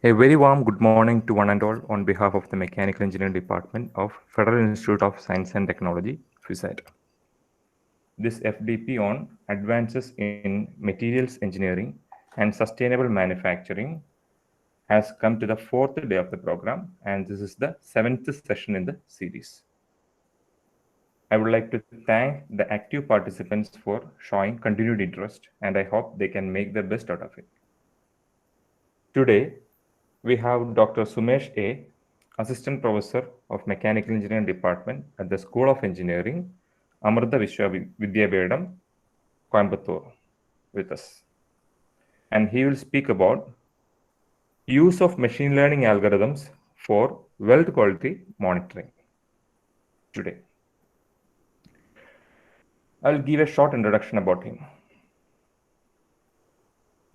A very warm good morning to one and all on behalf of the Mechanical Engineering Department of Federal Institute of Science and Technology, FISAT. This FDP on advances in materials engineering and sustainable manufacturing has come to the fourth day of the program, and this is the seventh session in the series. I would like to thank the active participants for showing continued interest, and I hope they can make the best out of it. Today, we have Dr. Sumesh A., Assistant Professor of Mechanical Engineering Department at the School of Engineering, Amrita Vishwavidyapetham, Coimbatore, with us. And he will speak about use of machine learning algorithms for weld quality monitoring today. I'll give a short introduction about him.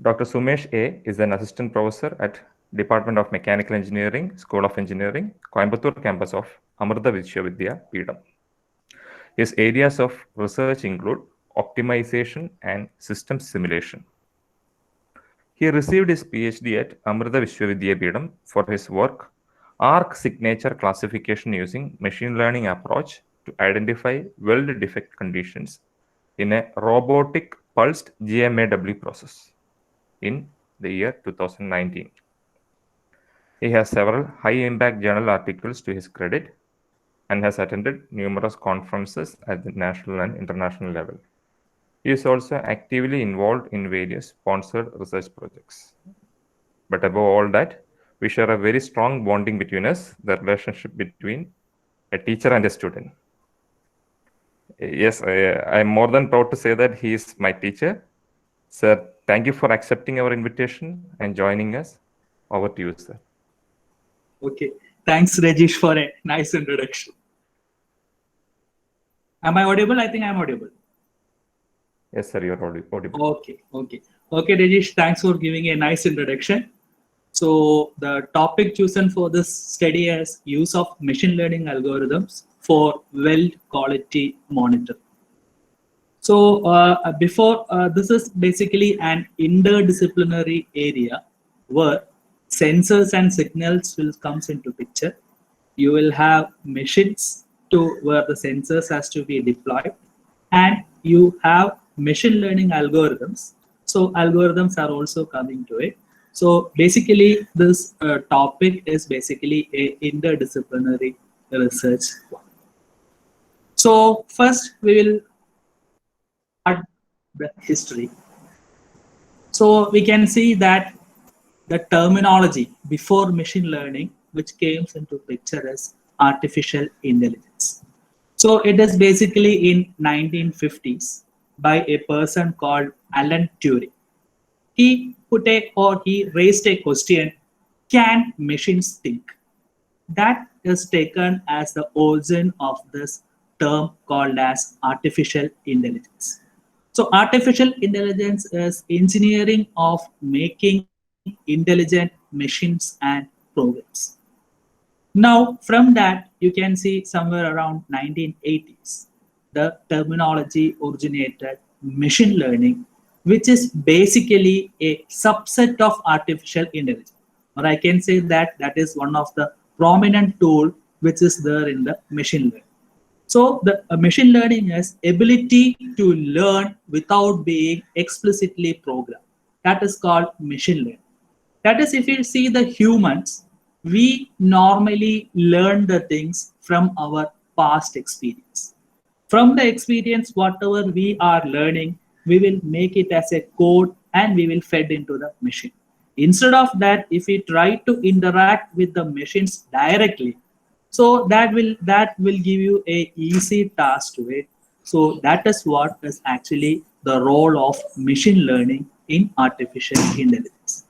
Dr. Sumesh A. is an assistant professor at Department of Mechanical Engineering, School of Engineering, Coimbatore campus of Amrita Vishwavidyapetham. His areas of research include optimization and systems simulation. He received his PhD at Amrita Vishwavidyapetham for his work arc signature classification using machine learning approach to identify weld defect conditions in a robotic pulsed GMAW process in the year 2019. He has several high-impact journal articles to his credit and has attended numerous conferences at the national and international level. He is also actively involved in various sponsored research projects. But above all that, we share a very strong bonding between us, the relationship between a teacher and a student. Yes, I'm more than proud to say that he is my teacher. Sir, thank you for accepting our invitation and joining us. Over to you, sir. Okay, thanks Rajesh for a nice introduction. Am I audible? I think I'm audible. Yes, sir, you're audible. Okay, Rajesh, thanks for giving a nice introduction. So the topic chosen for this study is use of machine learning algorithms for weld quality monitoring. So this is basically an interdisciplinary area where sensors and signals will comes into picture. You will have machines to where the sensors has to be deployed, and you have machine learning algorithms. So algorithms are also coming to it. So basically, this topic is basically a interdisciplinary research one. So first, we will start the history. So we can see that the terminology before machine learning, which came into picture is artificial intelligence. So it is basically in 1950s by a person called Alan Turing. He raised a question: can machines think? That is taken as the origin of this term called as artificial intelligence. So artificial intelligence is engineering of making intelligent machines and programs. Now from that you can see somewhere around 1980s the terminology originated machine learning, which is basically a subset of artificial intelligence, or I can say that that is one of the prominent tool which is there in the machine learning. So the machine learning is ability to learn without being explicitly programmed. That is called machine learning. That is, if you see the humans, we normally learn the things from our past experience. From the experience, whatever we are learning, we will make it as a code and we will fed into the machine. Instead of that, if we try to interact with the machines directly, so that will give you a easy task to it. So that is what is actually the role of machine learning in artificial intelligence.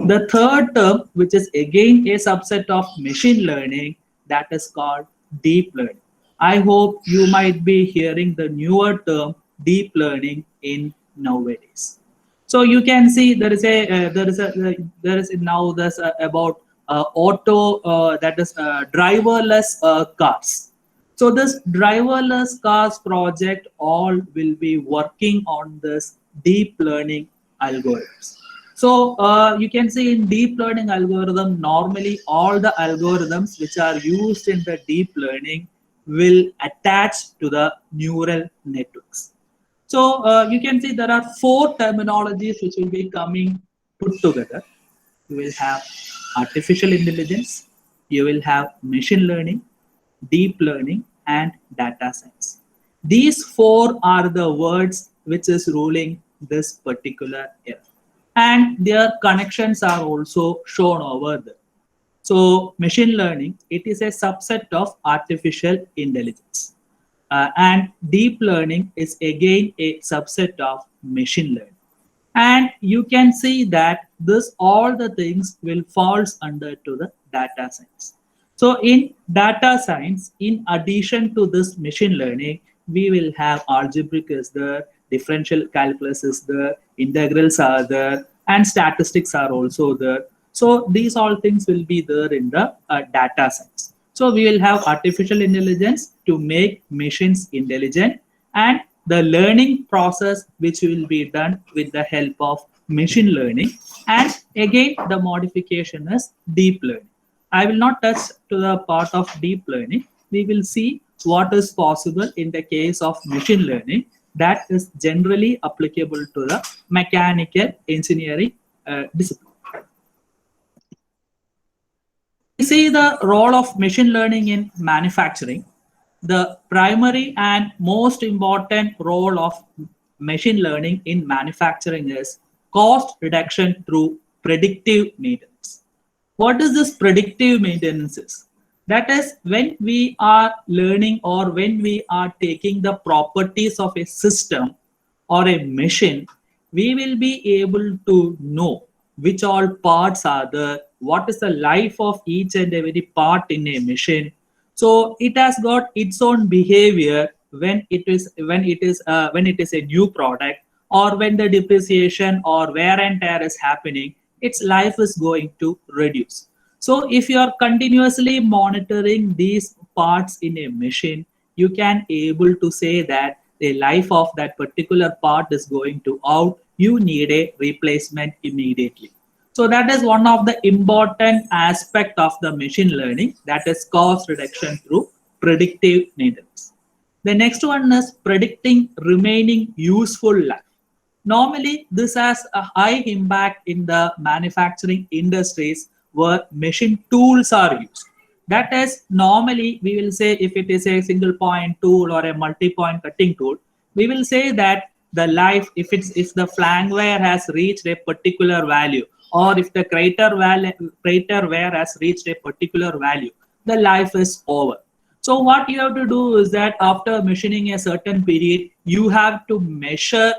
The third term, which is again a subset of machine learning, that is called deep learning. I hope you might be hearing the newer term deep learning in nowadays. So you can see there is now this about auto that is driverless cars. So this driverless cars project all will be working on this deep learning algorithms. So you can see in deep learning algorithm, normally all the algorithms which are used in the deep learning will attach to the neural networks. So you can see there are 4 terminologies which will be coming put together. You will have artificial intelligence, you will have machine learning, deep learning, and data science. These 4 are the words which is ruling this particular era. And their connections are also shown over there. So machine learning, it is a subset of artificial intelligence. And deep learning is again a subset of machine learning. And you can see that this all the things will falls under to the data science. So in data science, in addition to this machine learning, we will have algebraic is there, differential calculus is there, integrals are there, and statistics are also there. So these all things will be there in the data science. So we will have artificial intelligence to make machines intelligent, and the learning process which will be done with the help of machine learning, and again the modification is deep learning. I will not touch to the part of deep learning. We will see what is possible in the case of machine learning that is generally applicable to the mechanical engineering discipline. We see the role of machine learning in manufacturing. The primary and most important role of machine learning in manufacturing is cost reduction through predictive maintenance. What is this predictive maintenance is? That is when we are learning or when we are taking the properties of a system or a machine, we will be able to know which all parts are there, what is the life of each and every part in a machine. So it has got its own behavior when it is a new product, or when the depreciation or wear and tear is happening, its life is going to reduce. So if you are continuously monitoring these parts in a machine, you can able to say that the life of that particular part is going to out. You need a replacement immediately. So that is one of the important aspect of the machine learning, that is cost reduction through predictive maintenance. The next one is predicting remaining useful life. Normally, this has a high impact in the manufacturing industries where machine tools are used. That is, normally we will say if it is a single point tool or a multi-point cutting tool, we will say that the life, if the flank wear has reached a particular value, or if the crater wear has reached a particular value, the life is over. So what you have to do is that after machining a certain period, you have to measure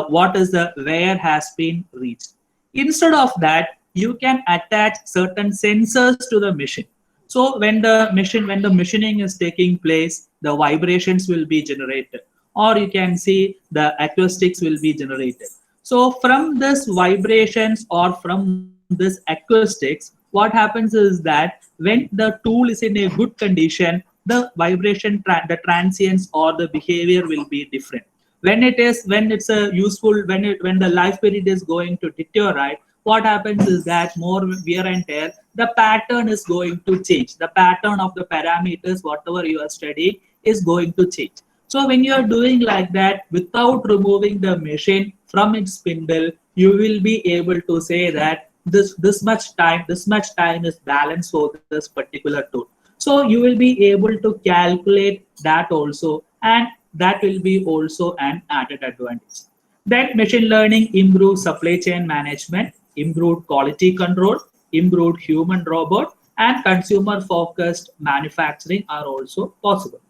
what is the wear has been reached. Instead of that, you can attach certain sensors to the machine. So when the machining is taking place, the vibrations will be generated, or you can see the acoustics will be generated. So from this vibrations or from this acoustics, what happens is that when the tool is in a good condition, the vibration, the transients or the behavior will be different. When it's a useful, when the life period is going to deteriorate, what happens is that more wear and tear, the pattern is going to change. The pattern of the parameters, whatever you are studying, is going to change. So when you are doing like that, without removing the machine from its spindle, you will be able to say that this much time is balanced for this particular tool. So you will be able to calculate that also, and that will be also an added advantage. Then machine learning improves supply chain management, improved quality control, improved human robot, and consumer focused manufacturing are also possible.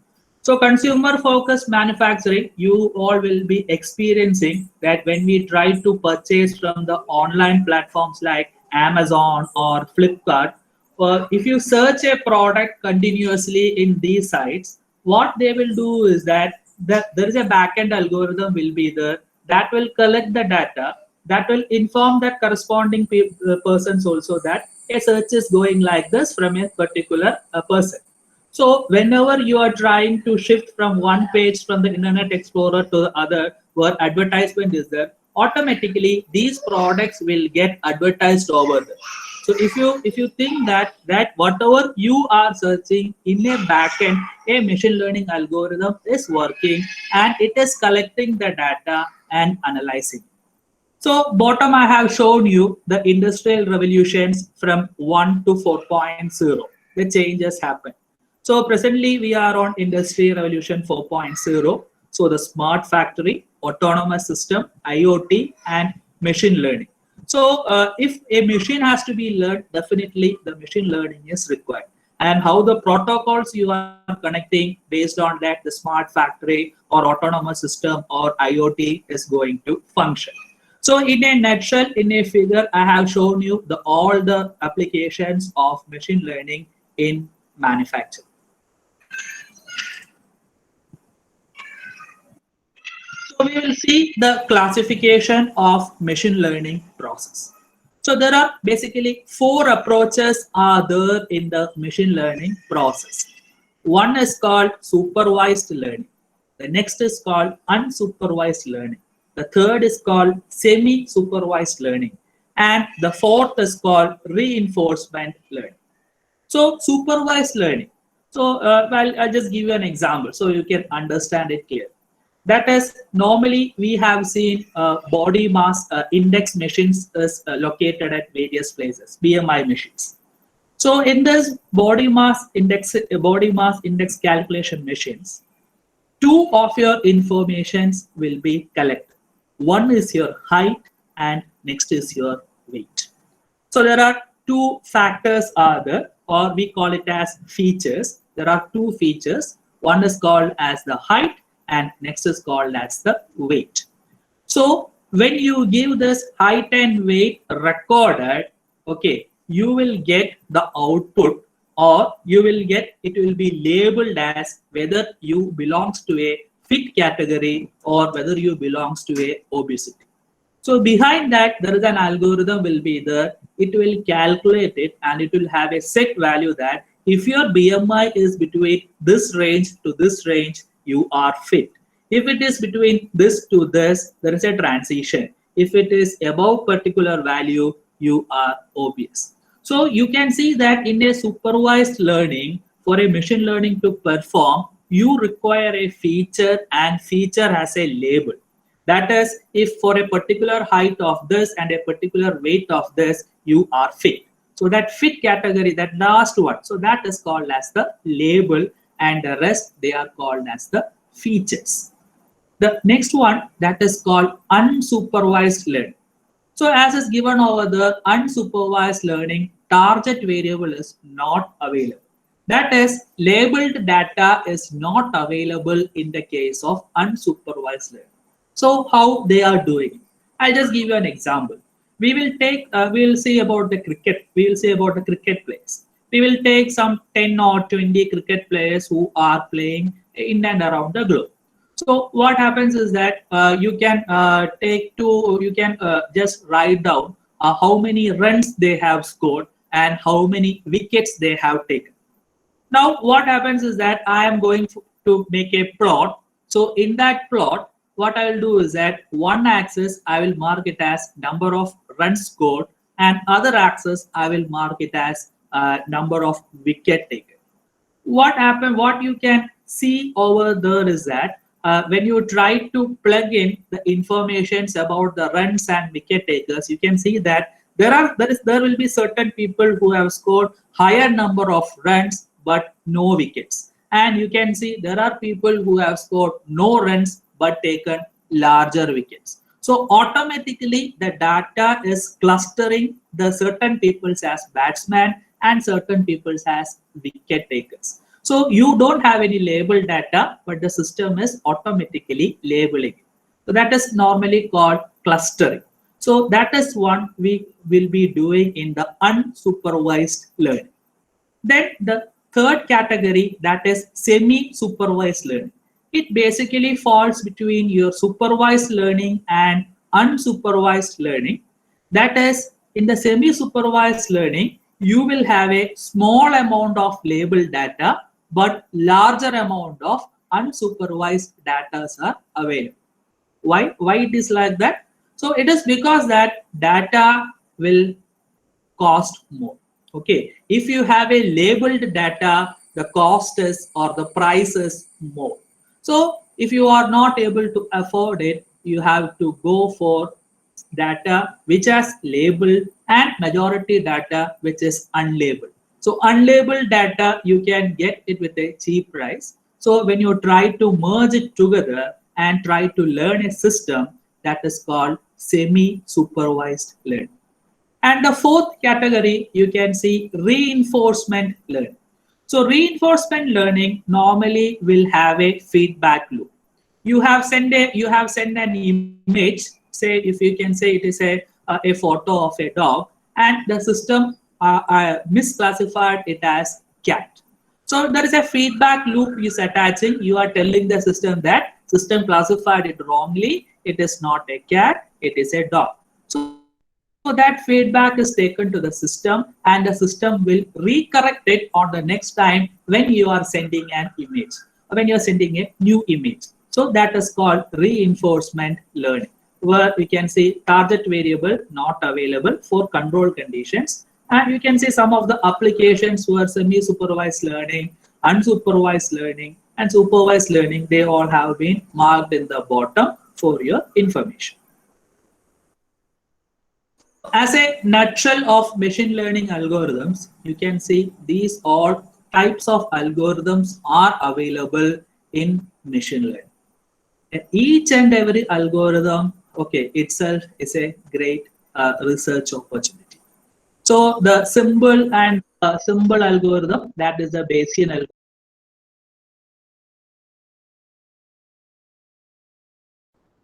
So consumer focused manufacturing, you all will be experiencing that when we try to purchase from the online platforms like Amazon or Flipkart, if you search a product continuously in these sites, what they will do is that there is a backend algorithm will be there that will collect the data, that will inform that corresponding persons also that a search is going like this from a particular person. So whenever you are trying to shift from one page from the Internet Explorer to the other where advertisement is there, automatically these products will get advertised over there. So if you think that whatever you are searching in a backend, a machine learning algorithm is working and it is collecting the data and analyzing. So bottom I have shown you the industrial revolutions from 1 to 4.0. The changes happen. So presently we are on industry revolution 4.0. So the smart factory, autonomous system, IoT and machine learning. So if a machine has to be learned, definitely the machine learning is required. And how the protocols you are connecting based on that the smart factory or autonomous system or IoT is going to function. So in a nutshell, in a figure, I have shown you all the applications of machine learning in manufacturing. So we will see the classification of machine learning process. So there are basically 4 approaches are there in the machine learning process. One is called supervised learning. The next is called unsupervised learning. The third is called semi-supervised learning. And the fourth is called reinforcement learning. So supervised learning. So I'll just give you an example so you can understand it clearly. That is, normally we have seen body mass index machines is located at various places, BMI machines. So in this body mass index calculation machines, 2 of your informations will be collected. One is your height and next is your weight. So there are 2 factors are there, or we call it as features. There are 2 features. One is called as the height and next is called as the weight. So when you give this height and weight recorded, okay, you will get the output, or you will get, it will be labeled as whether you belongs to a fit category or whether you belongs to a obesity. So behind that, there is an algorithm will be there. It will calculate it and it will have a set value that if your BMI is between this range to this range, you are fit. If it is between this to this, there is a transition. If it is above particular value, you are obese. So you can see that in a supervised learning, for a machine learning to perform, you require a feature and feature has a label. That is, if for a particular height of this and a particular weight of this, you are fit. So that fit category, that last one, so that is called as the label, and the rest they are called as the features. The next one, that is called unsupervised learning. So as is given over the unsupervised learning, target variable is not available. That is, labeled data is not available in the case of unsupervised learning. So how they are doing? I'll just give you an example. We will take, we will see about the cricket. We will see about the cricket players. We will take some 10 or 20 cricket players who are playing in and around the globe. So what happens is that you can just write down how many runs they have scored and how many wickets they have taken. Now what happens is that I am going to make a plot. So in that plot, what I will do is that one axis I will mark it as number of runs scored, and other axis I will mark it as number of wicket taken. What you can see over there is that when you try to plug in the informations about the runs and wicket takers, you can see that there will be certain people who have scored higher number of runs but no wickets, and you can see there are people who have scored no runs but taken larger wickets. So automatically the data is clustering the certain people as batsmen and certain people as wicket takers. So you don't have any label data, but the system is automatically labeling it. So that is normally called clustering. So that is one we will be doing in the unsupervised learning. Then the third category, that is semi-supervised learning. It basically falls between your supervised learning and unsupervised learning. That is, in the semi-supervised learning, you will have a small amount of labeled data, but larger amount of unsupervised data are available. Why it is like that? So it is because that data will cost more. Okay, if you have a labeled data, the cost is or the price is more. So if you are not able to afford it, you have to go for data which has labeled and majority data which is unlabeled. So unlabeled data you can get it with a cheap price. So when you try to merge it together and try to learn a system, that is called semi supervised learning. And the fourth category, you can see reinforcement learning. So reinforcement learning normally will have a feedback loop. You have sent an image, say if you can say it is a photo of a dog, and the system misclassified it as cat. So there is a feedback loop is attaching. You are telling the system that system classified it wrongly. It is not a cat, it is a dog. So that feedback is taken to the system, and the system will recorrect it on the next time when you are sending an image, when you are sending a new image. So that is called reinforcement learning, where we can see target variable not available for control conditions. And you can see some of the applications were semi-supervised learning, unsupervised learning, and supervised learning. They all have been marked in the bottom for your information. As a nutshell of machine learning algorithms, you can see these all types of algorithms are available in machine learning. Each and every algorithm, okay, itself is a great research opportunity. So the symbol and symbol algorithm, that is the Bayesian algorithm.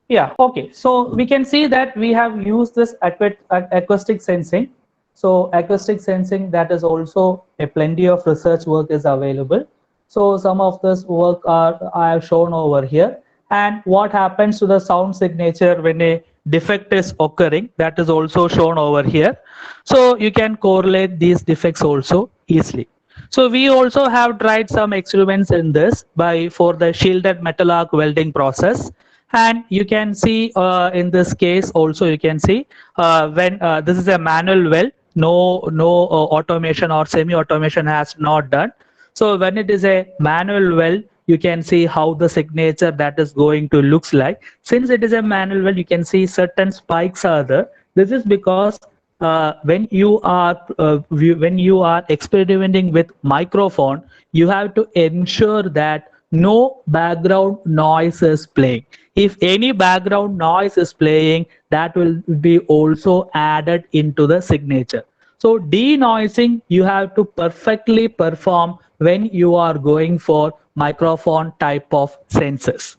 Yeah, okay. So we can see that we have used this acoustic sensing. So acoustic sensing, that is also a plenty of research work is available. So some of this work I have shown over here. And what happens to the sound signature when a defect is occurring, that is also shown over here. So you can correlate these defects also easily. So we also have tried some experiments in this for the shielded metal arc welding process. And you can see in this case also you can see when this is a manual weld, no automation or semi automation has not done. So when it is a manual weld, you can see how the signature that is going to looks like. Since it is a manual weld, you can see certain spikes are there. This is because when you are experimenting with microphone, you have to ensure that no background noise is playing. If any background noise is playing, that will be also added into the signature. So denoising you have to perfectly perform when you are going for microphone type of sensors.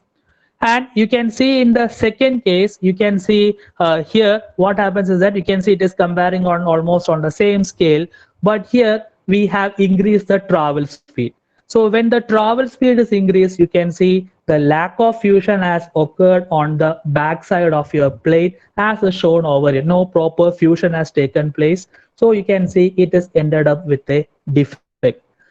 And you can see in the second case, you can see here what happens is that you can see it is comparing on almost on the same scale, but here we have increased the travel speed. So when the travel speed is increased, you can see the lack of fusion has occurred on the back side of your plate as is shown over here. No proper fusion has taken place. So you can see it is ended up with a defect.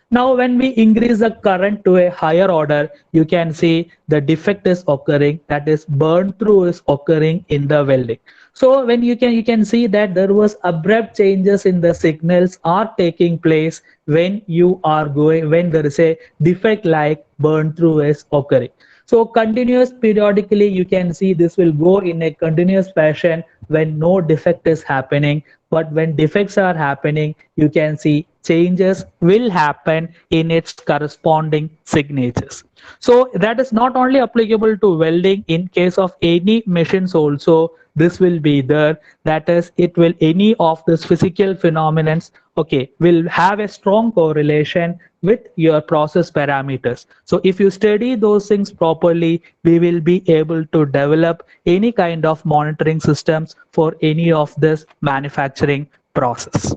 Now, when we increase the current to a higher order, you can see the defect is occurring, that is burn through is occurring in the welding. So when you can see that there was abrupt changes in the signals are taking place when when there is a defect like burn through is occurring. So continuous periodically, you can see this will go in a continuous fashion when no defect is happening. But when defects are happening, you can see changes will happen in its corresponding signatures. So that is not only applicable to welding. In case of any machines also, this will be there. That is, it will any of this physical phenomenons, okay, will have a strong correlation with your process parameters. So if you study those things properly, we will be able to develop any kind of monitoring systems for any of this manufacturing process.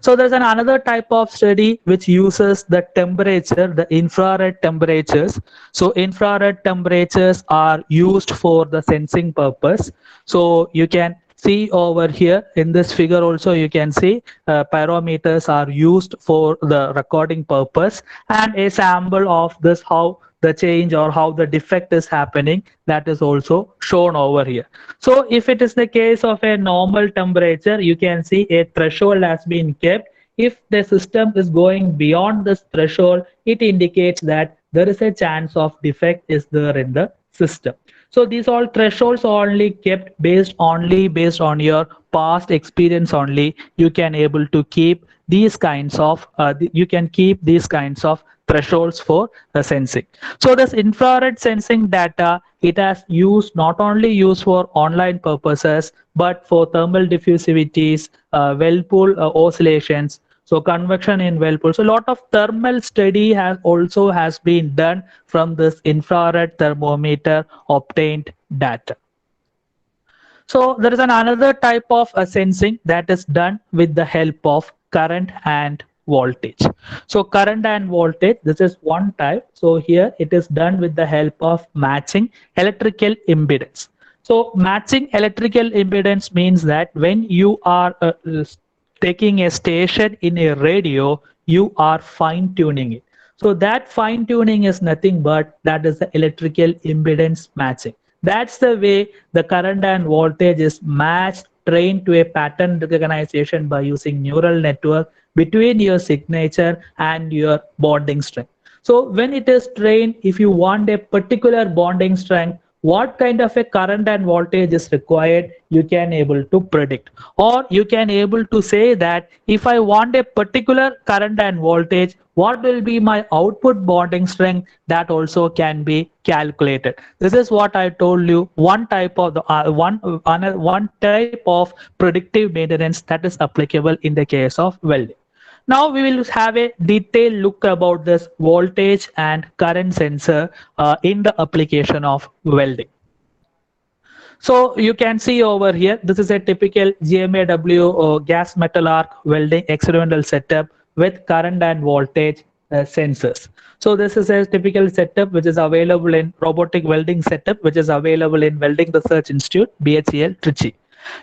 So there's another type of study which uses the temperature, the infrared temperatures. So infrared temperatures are used for the sensing purpose. So you can see over here in this figure also you can see pyrometers are used for the recording purpose, and a sample of this how the change or how the defect is happening, that is also shown over here. So if it is the case of a normal temperature, you can see a threshold has been kept. If the system is going beyond this threshold, it indicates that there is a chance of defect is there in the system. So these all thresholds are only kept based on your past experience only. You can able to keep these kinds of thresholds for sensing. So this infrared sensing data, it has used not only used for online purposes but for thermal diffusivities, Whirlpool oscillations, so convection in Whirlpool. So a lot of thermal study has been done from this infrared thermometer obtained data. So there is another type of sensing that is done with the help of current and voltage. So current and voltage, this is one type. So here it is done with the help of matching electrical impedance. So matching electrical impedance means that when you are taking a station in a radio, you are fine tuning it. So that fine tuning is nothing but that is the electrical impedance matching. That's the way the current and voltage is matched, trained to a pattern recognition by using neural network between your signature and your bonding strength. So when it is trained, if you want a particular bonding strength, what kind of a current and voltage is required, you can able to predict, or you can able to say that if I want a particular current and voltage, what will be my output bonding strength, that also can be calculated. This is what I told you, one type of one type of predictive maintenance that is applicable in the case of welding. Now we will have a detailed look about this voltage and current sensor in the application of welding. So you can see over here, this is a typical GMAW gas metal arc welding experimental setup with current and voltage sensors. So this is a typical setup which is available in robotic welding setup, which is available in Welding Research Institute, BHEL, Trichy.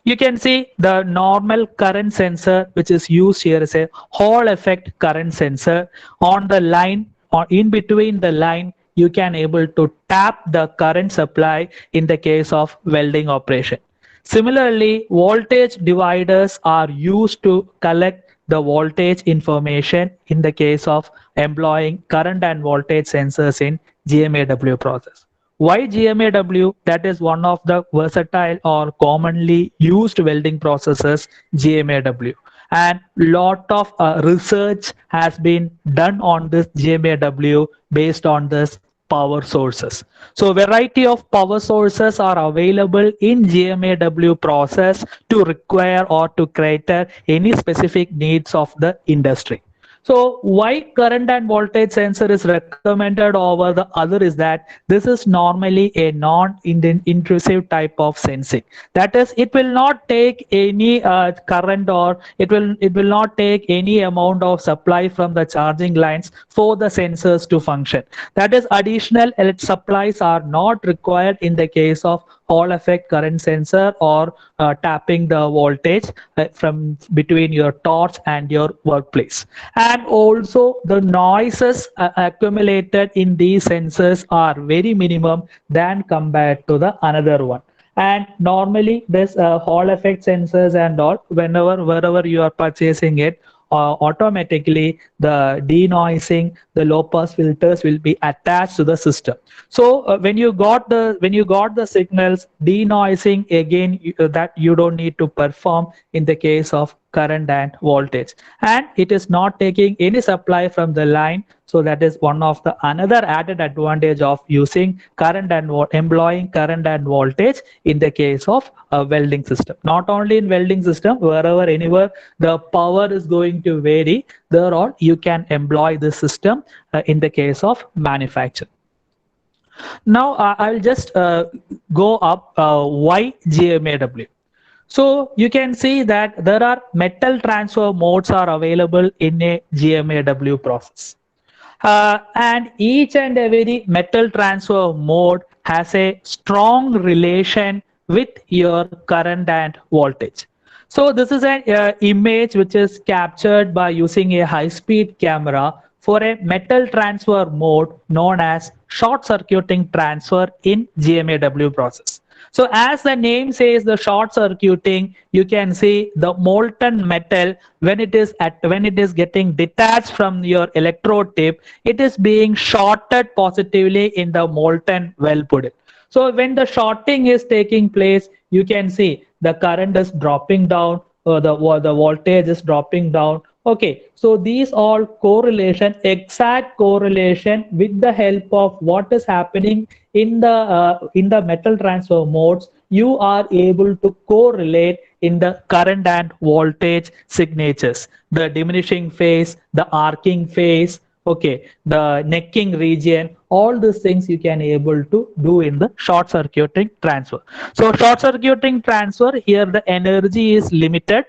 You can see the normal current sensor which is used here is a Hall effect current sensor. On the line or in between the line, you can able to tap the current supply in the case of welding operation. Similarly, voltage dividers are used to collect the voltage information in the case of employing current and voltage sensors in GMAW process. Why GMAW? That is one of the versatile or commonly used welding processes, GMAW. And lot of research has been done on this GMAW based on this power sources. So variety of power sources are available in GMAW process to require or to cater any specific needs of the industry. So why current and voltage sensor is recommended over the other is that this is normally a non-intrusive type of sensing. That is, it will not take any current, or it will not take any amount of supply from the charging lines for the sensors to function. That is, additional supplies are not required in the case of Hall effect current sensor or tapping the voltage from between your torch and your workplace. And also the noises accumulated in these sensors are very minimum than compared to the another one. And normally this Hall effect sensors and all, wherever you are purchasing it, automatically the denoising, the low pass filters will be attached to the system. So when you got the signals, denoising again that you don't need to perform in the case of current and voltage, and it is not taking any supply from the line. So that is one of the another added advantage of using current and employing current and voltage in the case of a welding system. Not only in welding system, wherever anywhere the power is going to vary, there all you can employ the system in the case of manufacture. Now I'll just go up why GMAW. So you can see that there are metal transfer modes are available in a GMAW process. And each and every metal transfer mode has a strong relation with your current and voltage. So this is an image which is captured by using a high-speed camera for a metal transfer mode known as short circuiting transfer in GMAW process. So as the name says, the short circuiting, you can see the molten metal when it is getting detached from your electrode tip, it is being shorted positively in the molten well puddle. So when the shorting is taking place, you can see the current is dropping down, the voltage is dropping down. Okay, so these all correlation, exact correlation with the help of what is happening in the metal transfer modes, you are able to correlate in the current and voltage signatures, the diminishing phase, the arcing phase, okay, the necking region, all these things you can able to do in the short circuiting transfer. So short circuiting transfer, here the energy is limited.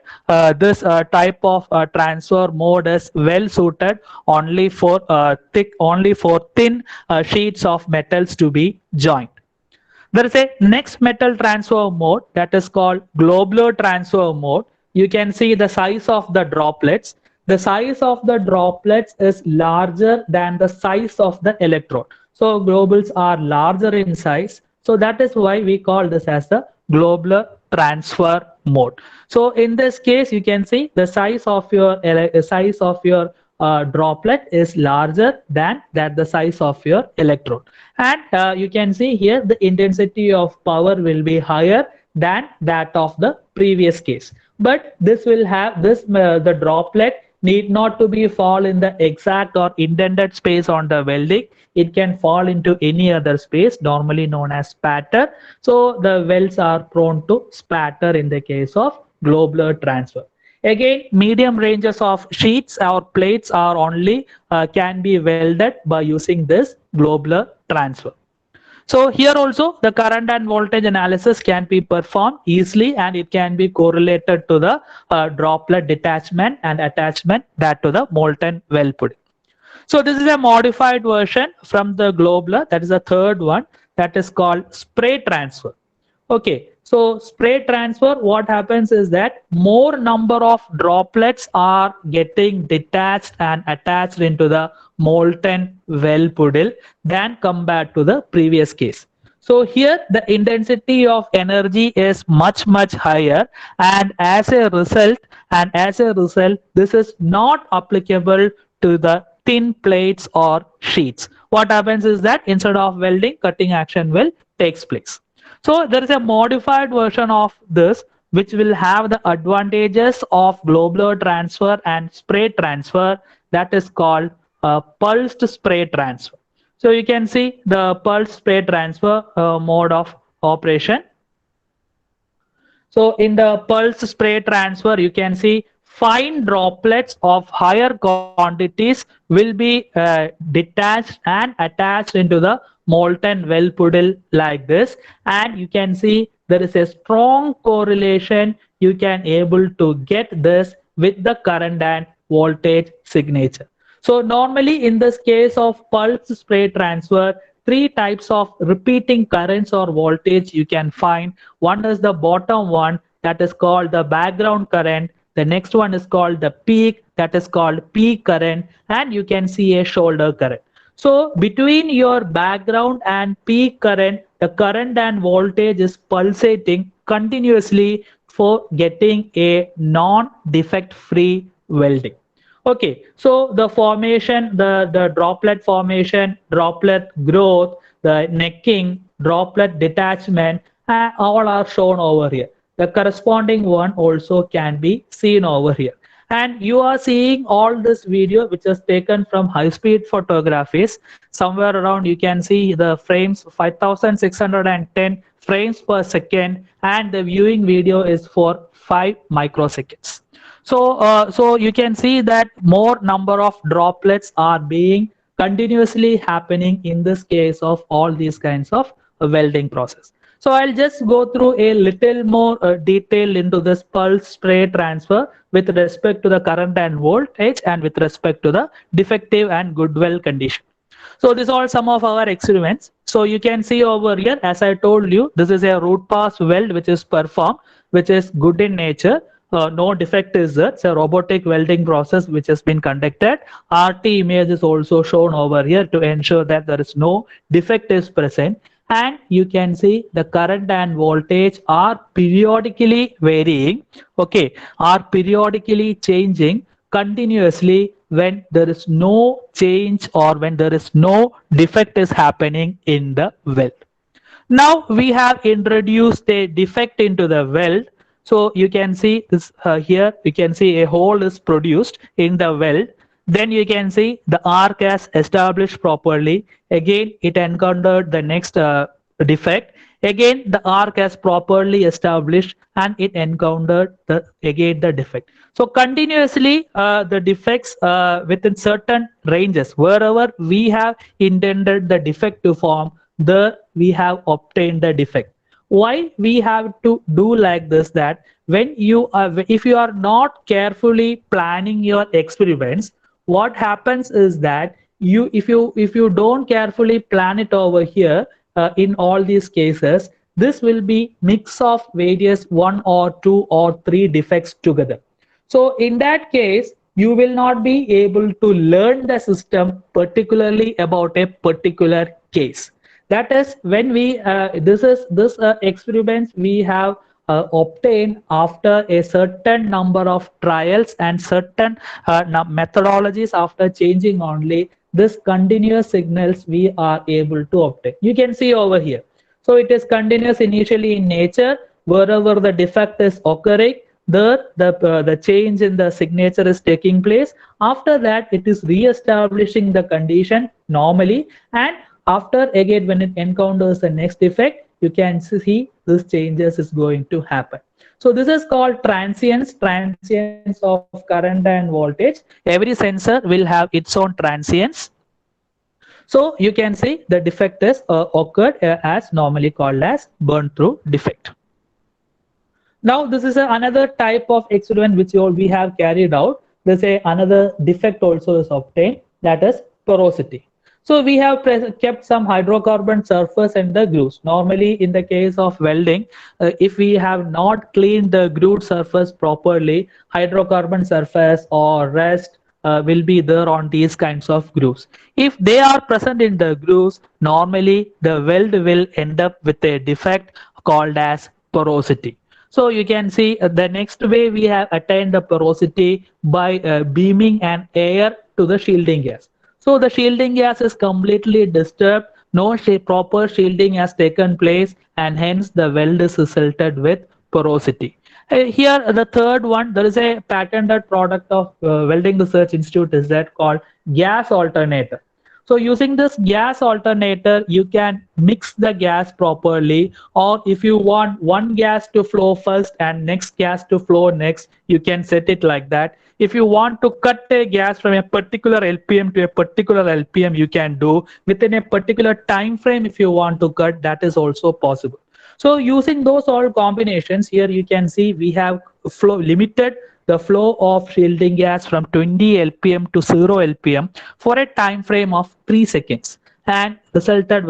This type of transfer mode is well suited only for thin sheets of metals to be joined. There is a next metal transfer mode that is called globular transfer mode. You can see the size of the droplets. The size of the droplets is larger than the size of the electrode. So globules are larger in size. So that is why we call this as the globular transfer mode. So in this case, you can see the size of your droplet is larger than the size of your electrode, and you can see here the intensity of power will be higher than that of the previous case. But this will have the droplet need not to be fall in the exact or intended space on the welding. It can fall into any other space, normally known as spatter. So the welds are prone to spatter in the case of globular transfer. Again, medium ranges of sheets or plates are only can be welded by using this globular transfer. So here also the current and voltage analysis can be performed easily, and it can be correlated to the droplet detachment and attachment that to the molten well pudding. So this is a modified version from the globular, that is the third one, that is called spray transfer. Okay, so spray transfer, what happens is that more number of droplets are getting detached and attached into the molten well puddle than compared to the previous case. So here the intensity of energy is much higher, and as a result, this is not applicable to the thin plates or sheets. What happens is that instead of welding, cutting action will takes place. So there is a modified version of this which will have the advantages of globular transfer and spray transfer, that is called pulsed spray transfer. So you can see the pulse spray transfer mode of operation. So in the pulse spray transfer, you can see fine droplets of higher quantities will be detached and attached into the molten well puddle like this, and you can see there is a strong correlation. You can able to get this with the current and voltage signature. So normally in this case of pulse spray transfer, three types of repeating currents or voltage you can find. One is the bottom one, that is called the background current. The next one is called the peak, that is called peak current, and you can see a shoulder current. So between your background and peak current, the current and voltage is pulsating continuously for getting a non-defect free welding. Okay, so the formation, the droplet formation, droplet growth, the necking, droplet detachment, all are shown over here. The corresponding one also can be seen over here. And you are seeing all this video which is taken from high-speed photographies. Somewhere around you can see the frames 5610 frames per second, and the viewing video is for 5 microseconds. So you can see that more number of droplets are being continuously happening in this case of all these kinds of welding process. So I'll just go through a little more detail into this pulse spray transfer with respect to the current and voltage and with respect to the defective and good weld condition. So these are some of our experiments. So you can see over here, as I told you, this is a root pass weld which is performed, which is good in nature. no defect is there. It's a robotic welding process which has been conducted. RT image is also shown over here to ensure that there is no defect is present. And you can see the current and voltage are periodically varying, okay, are periodically changing continuously when there is no change or when there is no defect is happening in the weld. Now we have introduced a defect into the weld. So you can see this here, you can see a hole is produced in the weld. Then you can see the arc has established properly. Again, it encountered the next defect. Again, the arc has properly established and it encountered again the defect. So continuously the defects within certain ranges, wherever we have intended the defect to form, there we have obtained the defect. Why we have to do like this? That when you if you are not carefully planning your experiments, what happens is that if you don't carefully plan it over here, in all these cases, this will be mix of various 1 or 2 or 3 defects together. So in that case, you will not be able to learn the system particularly about a particular case. That is when we this experiments we have obtained after a certain number of trials and certain methodologies. After changing only this continuous signals we are able to obtain. You can see over here. So it is continuous initially in nature. Wherever the defect is occurring, the change in the signature is taking place. After that, it is re-establishing the condition normally, and after again when it encounters the next defect, you can see this changes is going to happen. So this is called transience of current and voltage. Every sensor will have its own transience. So you can see the defect is occurred as normally called as burn through defect. Now this is another type of experiment which we have carried out. There's another defect also is obtained, that is porosity. So we have kept some hydrocarbon surface in the grooves. Normally in the case of welding, if we have not cleaned the grooved surface properly, hydrocarbon surface or rust will be there on these kinds of grooves. If they are present in the grooves, normally the weld will end up with a defect called as porosity. So you can see the next way we have attained the porosity by beaming an air to the shielding gas. So the shielding gas is completely disturbed, no proper shielding has taken place, and hence the weld is resulted with porosity. Here the third one, there is a patented product of Welding Research Institute is that called gas alternator. So using this gas alternator, you can mix the gas properly, or if you want one gas to flow first and next gas to flow next, you can set it like that. If you want to cut a gas from a particular LPM to a particular LPM, you can do within a particular time frame. If you want to cut, that is also possible. So using those all combinations, here you can see we have limited the flow of shielding gas from 20 LPM to 0 LPM for a time frame of 3 seconds, and resulted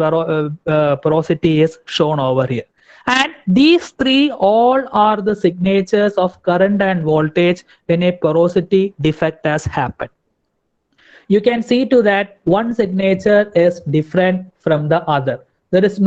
porosity is shown over here. And these three all are the signatures of current and voltage when a porosity defect has happened. You can see to that one signature is different from the other. There is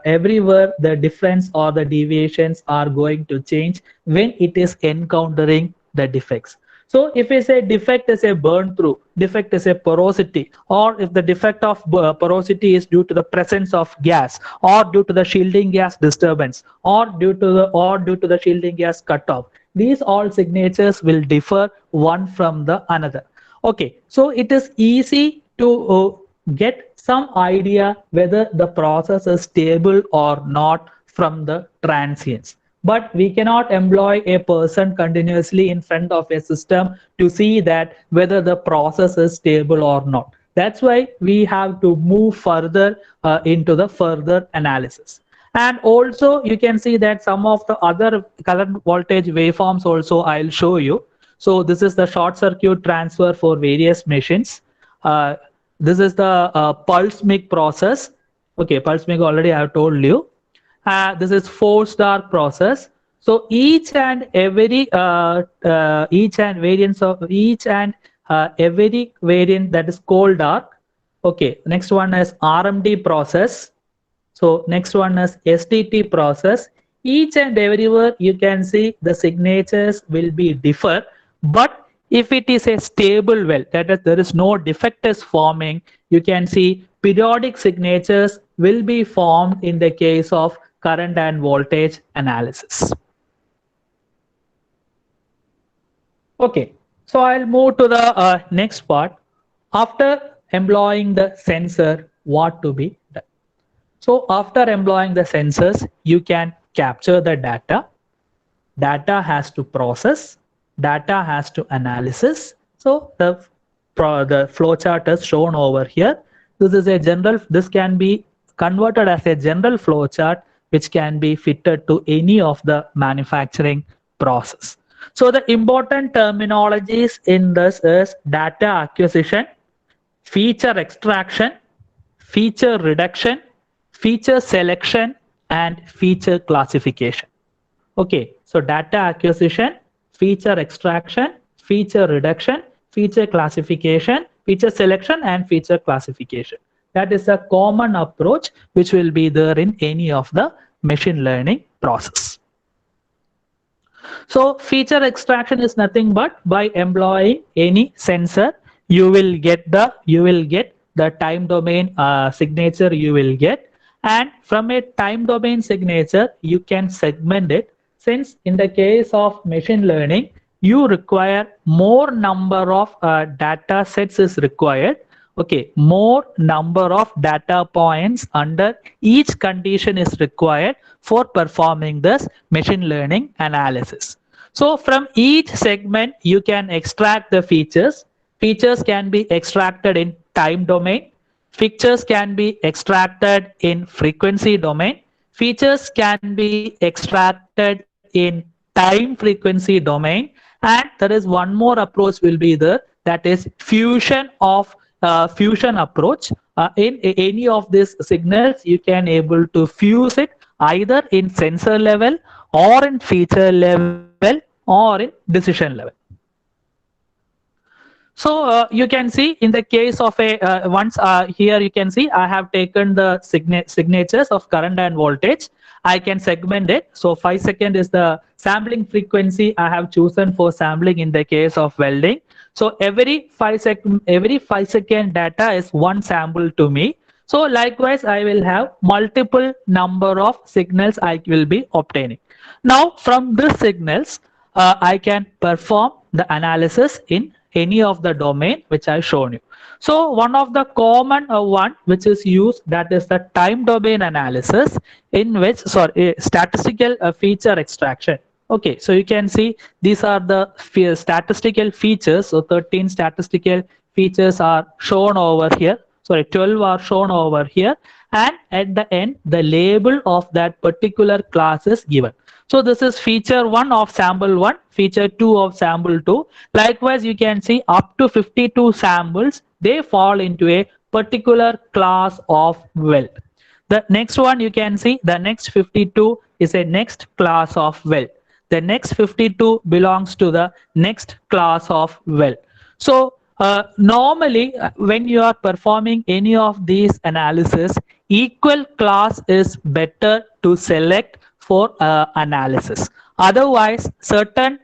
everywhere the difference or the deviations are going to change when it is encountering the defects. So if we say defect is a burn through, defect is a porosity, or if the defect of porosity is due to the presence of gas, or due to the shielding gas disturbance, or due to the shielding gas cutoff, these all signatures will differ one from the another. Okay, so it is easy to get some idea whether the process is stable or not from the transients. But we cannot employ a person continuously in front of a system to see that whether the process is stable or not. That's why we have to move further into the further analysis. And also you can see that some of the other current voltage waveforms also I'll show you. So this is the short circuit transfer for various machines. This is the pulse MIG process. Okay, pulse MIG already I have told you. This is forced arc process. So each and every every variant that is cold dark. Okay, next one is RMD process. So next one is STT process. Each and everywhere you can see the signatures will be differ, but if it is a stable well, that is there is no defect is forming, you can see periodic signatures will be formed in the case of current and voltage analysis. Okay, so I'll move to the next part. After employing the sensor, what to be done? So after employing the sensors, you can capture the data. Data has to process. Data has to analysis. So the flowchart is shown over here. This is a general. This can be converted as a general flowchart, which can be fitted to any of the manufacturing process. So the important terminologies in this is data acquisition, feature extraction, feature reduction, feature selection, and feature classification. Okay, so data acquisition, feature extraction, feature reduction, feature classification, feature selection, and feature classification. That is a common approach which will be there in any of the machine learning process. So feature extraction is nothing but by employing any sensor, you will get the time domain signature you will get, and from a time domain signature you can segment it. Since in the case of machine learning you require more number of data sets is required. Okay, more number of data points under each condition is required for performing this machine learning analysis. So from each segment you can extract the features. Features can be extracted in time domain. Features can be extracted in frequency domain. Features can be extracted in time frequency domain. And there is one more approach will be there, that is fusion approach. In any of these signals you can able to fuse it either in sensor level or in feature level or in decision level. So you can see in the case of a here you can see I have taken the signatures of current and voltage. I can segment it. So 5 seconds is the sampling frequency I have chosen for sampling in the case of welding. So every 5 second data is one sample to me. So likewise I will have multiple number of signals I will be obtaining. Now from these signals I can perform the analysis in any of the domain which I've shown you. So one of the common one which is used, that is the time domain analysis, in which statistical feature extraction. Okay, so you can see these are the statistical features. So 13 statistical features are shown over here. Sorry, 12 are shown over here, and at the end the label of that particular class is given. So this is feature 1 of sample 1, feature 2 of sample 2. Likewise, you can see up to 52 samples, they fall into a particular class of weld. The next one you can see, the next 52 is a next class of weld. The next 52 belongs to the next class of weld. So normally when you are performing any of these analysis, equal class is better to select for analysis. Otherwise, certain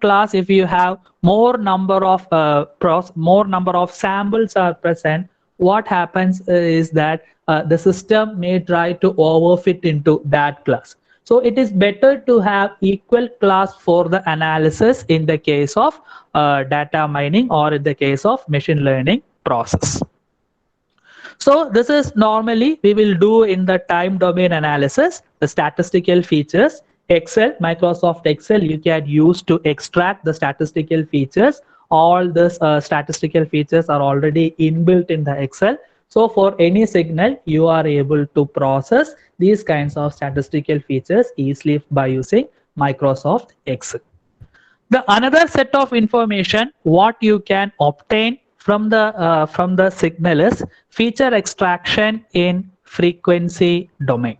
class, if you have more number of samples are present, what happens is that the system may try to overfit into that class. So it is better to have equal class for the analysis in the case of data mining or in the case of machine learning process. So this is normally we will do in the time domain analysis, the statistical features. Excel, Microsoft Excel, you can use to extract the statistical features. All these statistical features are already inbuilt in the Excel. So for any signal, you are able to process these kinds of statistical features easily by using Microsoft Excel. The another set of information what you can obtain from the signal is feature extraction in frequency domain.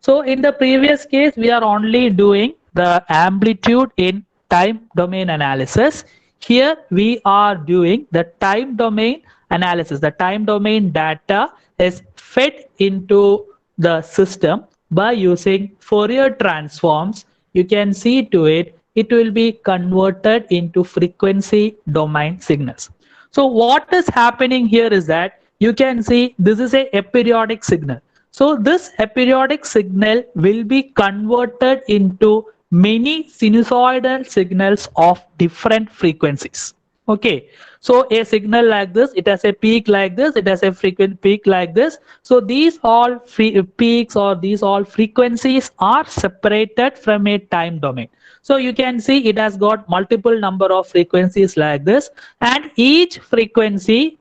So in the previous case, we are only doing the amplitude in time domain analysis. Here we are doing the time domain analysis. The time domain data is fed into the system by using Fourier transforms. You can see to it, it will be converted into frequency domain signals. So what is happening here is that you can see this is a aperiodic signal. So this aperiodic signal will be converted into many sinusoidal signals of different frequencies. Okay, so a signal like this, it has a peak like this, it has a frequent peak like this. So these all peaks or these all frequencies are separated from a time domain. So you can see it has got multiple number of frequencies like this, and each frequency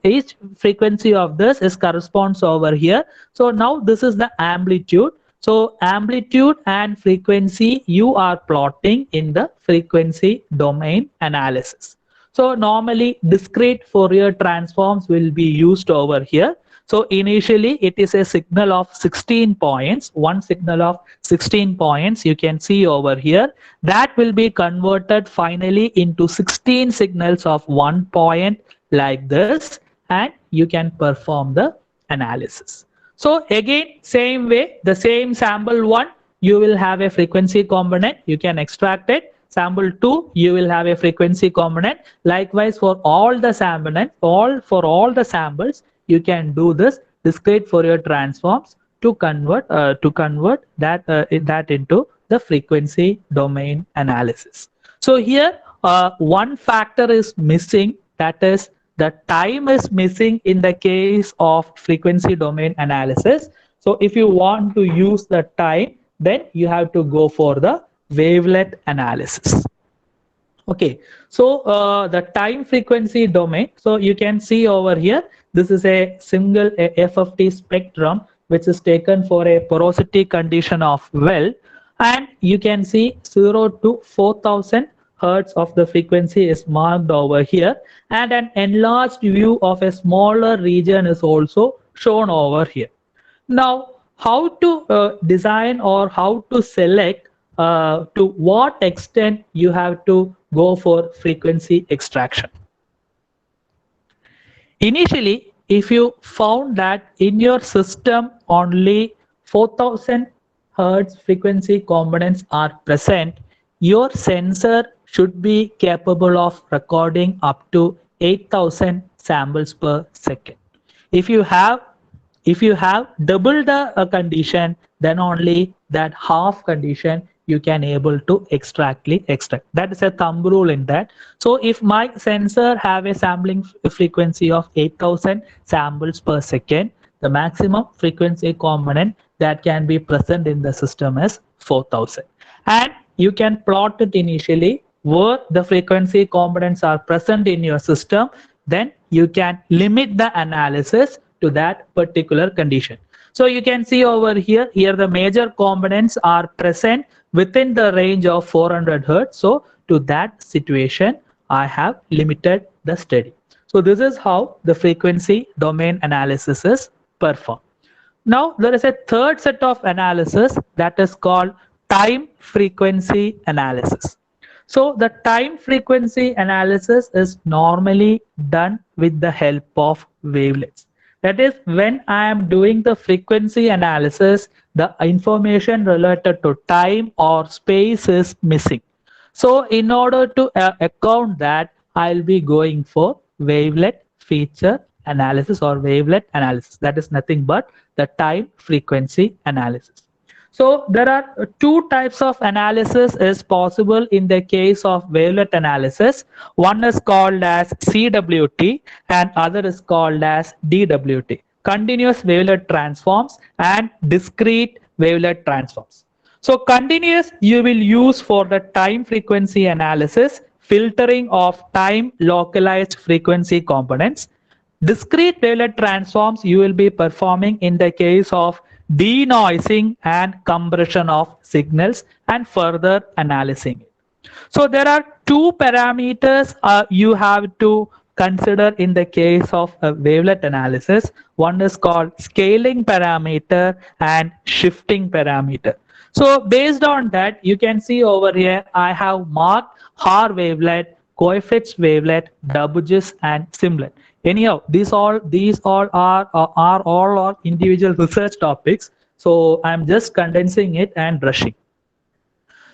of this is corresponds over here. So now this is the amplitude. So amplitude and frequency you are plotting in the frequency domain analysis. So normally discrete Fourier transforms will be used over here. So initially it is a signal of 16 points, one signal of 16 points you can see over here. That will be converted finally into 16 signals of 1 point like this, and you can perform the analysis. So again, same way, the same sample 1, you will have a frequency component, you can extract it. Sample 2, you will have a frequency component. Likewise, for all the samples, you can do this discrete Fourier transforms to convert that into the frequency domain analysis. So here, one factor is missing, that is the time is missing in the case of frequency domain analysis. So if you want to use the time, then you have to go for the wavelet analysis. Okay, so the time frequency domain, so you can see over here, this is a single FFT spectrum which is taken for a porosity condition of well, and you can see 0 to 4000 hertz of the frequency is marked over here, and an enlarged view of a smaller region is also shown over here. Now, how to design or how to select to what extent you have to go for frequency extraction. Initially, if you found that in your system only 4000 hertz frequency components are present, your sensor should be capable of recording up to 8000 samples per second. If you have double the condition, then only that half condition you can able to extract. That is a thumb rule in that. So if my sensor have a sampling frequency of 8000 samples per second, the maximum frequency component that can be present in the system is 4000. And you can plot it initially where the frequency components are present in your system, then you can limit the analysis to that particular condition. So you can see over here, the major components are present within the range of 400 hertz. So to that situation, I have limited the study. So this is how the frequency domain analysis is performed. Now there is a third set of analysis that is called time frequency analysis. So the time frequency analysis is normally done with the help of wavelets. That is, when I am doing the frequency analysis, the information related to time or space is missing. So in order to account that, I'll be going for wavelet feature analysis or wavelet analysis. That is nothing but the time frequency analysis. So there are two types of analysis is possible in the case of wavelet analysis. One is called as CWT and other is called as DWT, continuous wavelet transforms and discrete wavelet transforms. So continuous you will use for the time frequency analysis, filtering of time localized frequency components. Discrete wavelet transforms you will be performing in the case of denoising and compression of signals and further analyzing it. So there are two parameters you have to consider in the case of a wavelet analysis. One is called scaling parameter and shifting parameter. So based on that, you can see over here, I have marked Haar wavelet, Coifet's wavelet, Dubugis, and Simlet. Anyhow, these all are individual research topics. So I'm just condensing it and brushing.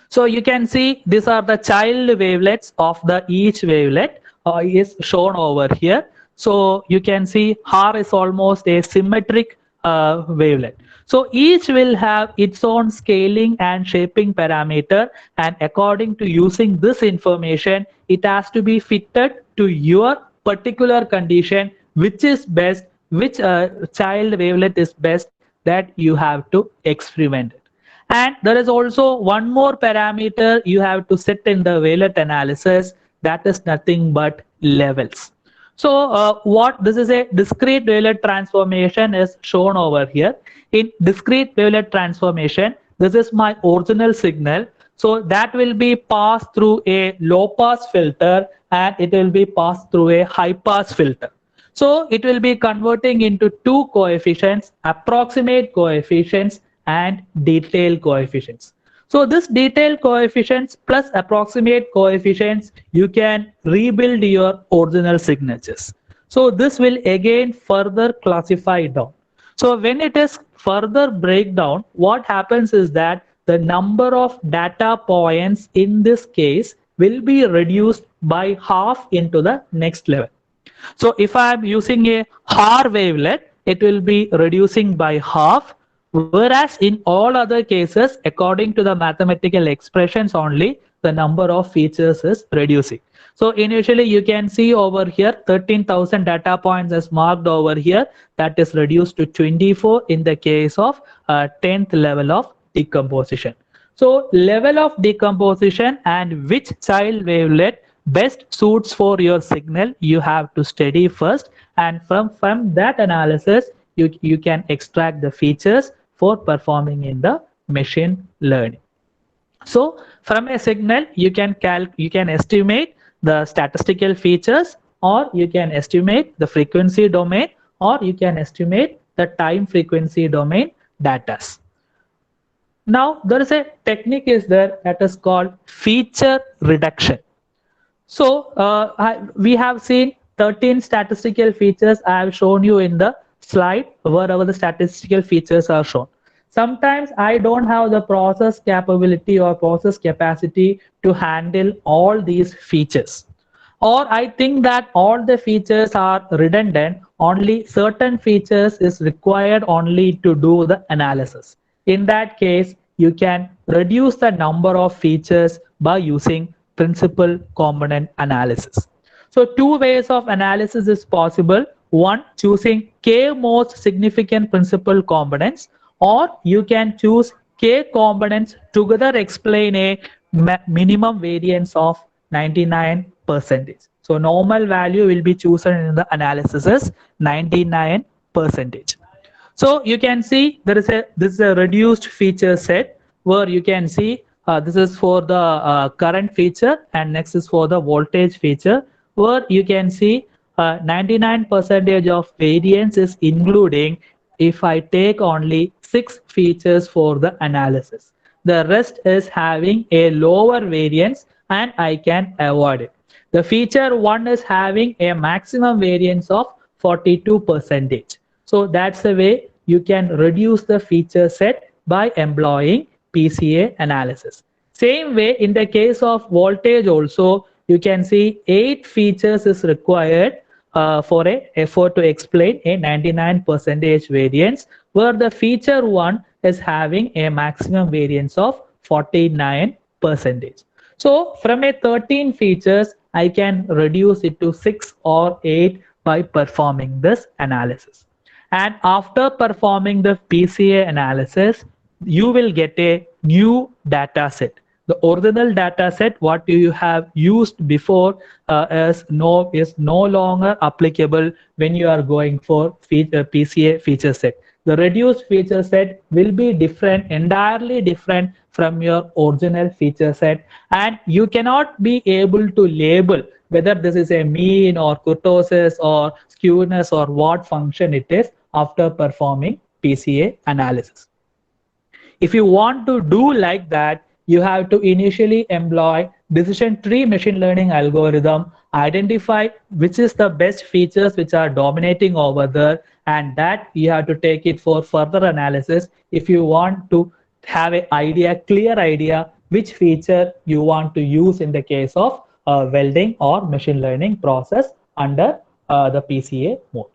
So you can see these are the child wavelets of the each wavelet is shown over here. So you can see Haar is almost a symmetric wavelet. So each will have its own scaling and shaping parameter, and according to using this information, it has to be fitted to your particular condition, which is best, which child wavelet is best, that you have to experiment it. And there is also one more parameter you have to set in the wavelet analysis, that is nothing but levels. So what this is, a discrete wavelet transformation is shown over here. In discrete wavelet transformation, this is my original signal. So that will be passed through a low pass filter and it will be passed through a high pass filter. So it will be converting into two coefficients, approximate coefficients and detail coefficients. So this detail coefficients plus approximate coefficients, you can rebuild your original signatures. So this will again further classify down. So when it is further breakdown, what happens is that the number of data points in this case will be reduced by half into the next level. So if I am using a Haar wavelet, it will be reducing by half. Whereas in all other cases, according to the mathematical expressions only, the number of features is reducing. So initially you can see over here 13,000 data points is marked over here. That is reduced to 24 in the case of 10th level of decomposition. So level of decomposition and which child wavelet best suits for your signal, you have to study first, and from that analysis you can extract the features for performing in the machine learning. So from a signal you can estimate the statistical features, or you can estimate the frequency domain, or you can estimate the time frequency domain datas. Now there is a technique is there that is called feature reduction. So we have seen 13 statistical features I have shown you in the slide, wherever the statistical features are shown. Sometimes I don't have the process capability or process capacity to handle all these features. Or I think that all the features are redundant, only certain features is required only to do the analysis. In that case, you can reduce the number of features by using principal component analysis. So two ways of analysis is possible. One, choosing k most significant principal components, or you can choose k components together explain a minimum variance of 99%. So normal value will be chosen in the analysis as 99%. So you can see this is a reduced feature set where you can see this is for the current feature, and next is for the voltage feature, where you can see 99% of variance is including if I take only 6 features for the analysis. The rest is having a lower variance and I can avoid it. The feature 1 is having a maximum variance of 42%. So that's the way you can reduce the feature set by employing PCA analysis. Same way in the case of voltage also, you can see 8 features is required for a effort to explain a 99% variance, where the feature 1 is having a maximum variance of 49%. So from a 13 features, I can reduce it to 6 or 8 by performing this analysis. And after performing the PCA analysis, you will get a new data set. The original data set, what you have used before, is no longer applicable when you are going for PCA feature set. The reduced feature set will be different, entirely different from your original feature set, and you cannot be able to label whether this is a mean or kurtosis or skewness or what function it is after performing PCA analysis. If you want to do like that, you have to initially employ decision tree machine learning algorithm, identify which is the best features which are dominating over there, and that you have to take it for further analysis if you want to have a clear idea which feature you want to use in the case of welding or machine learning process under the PCA mode.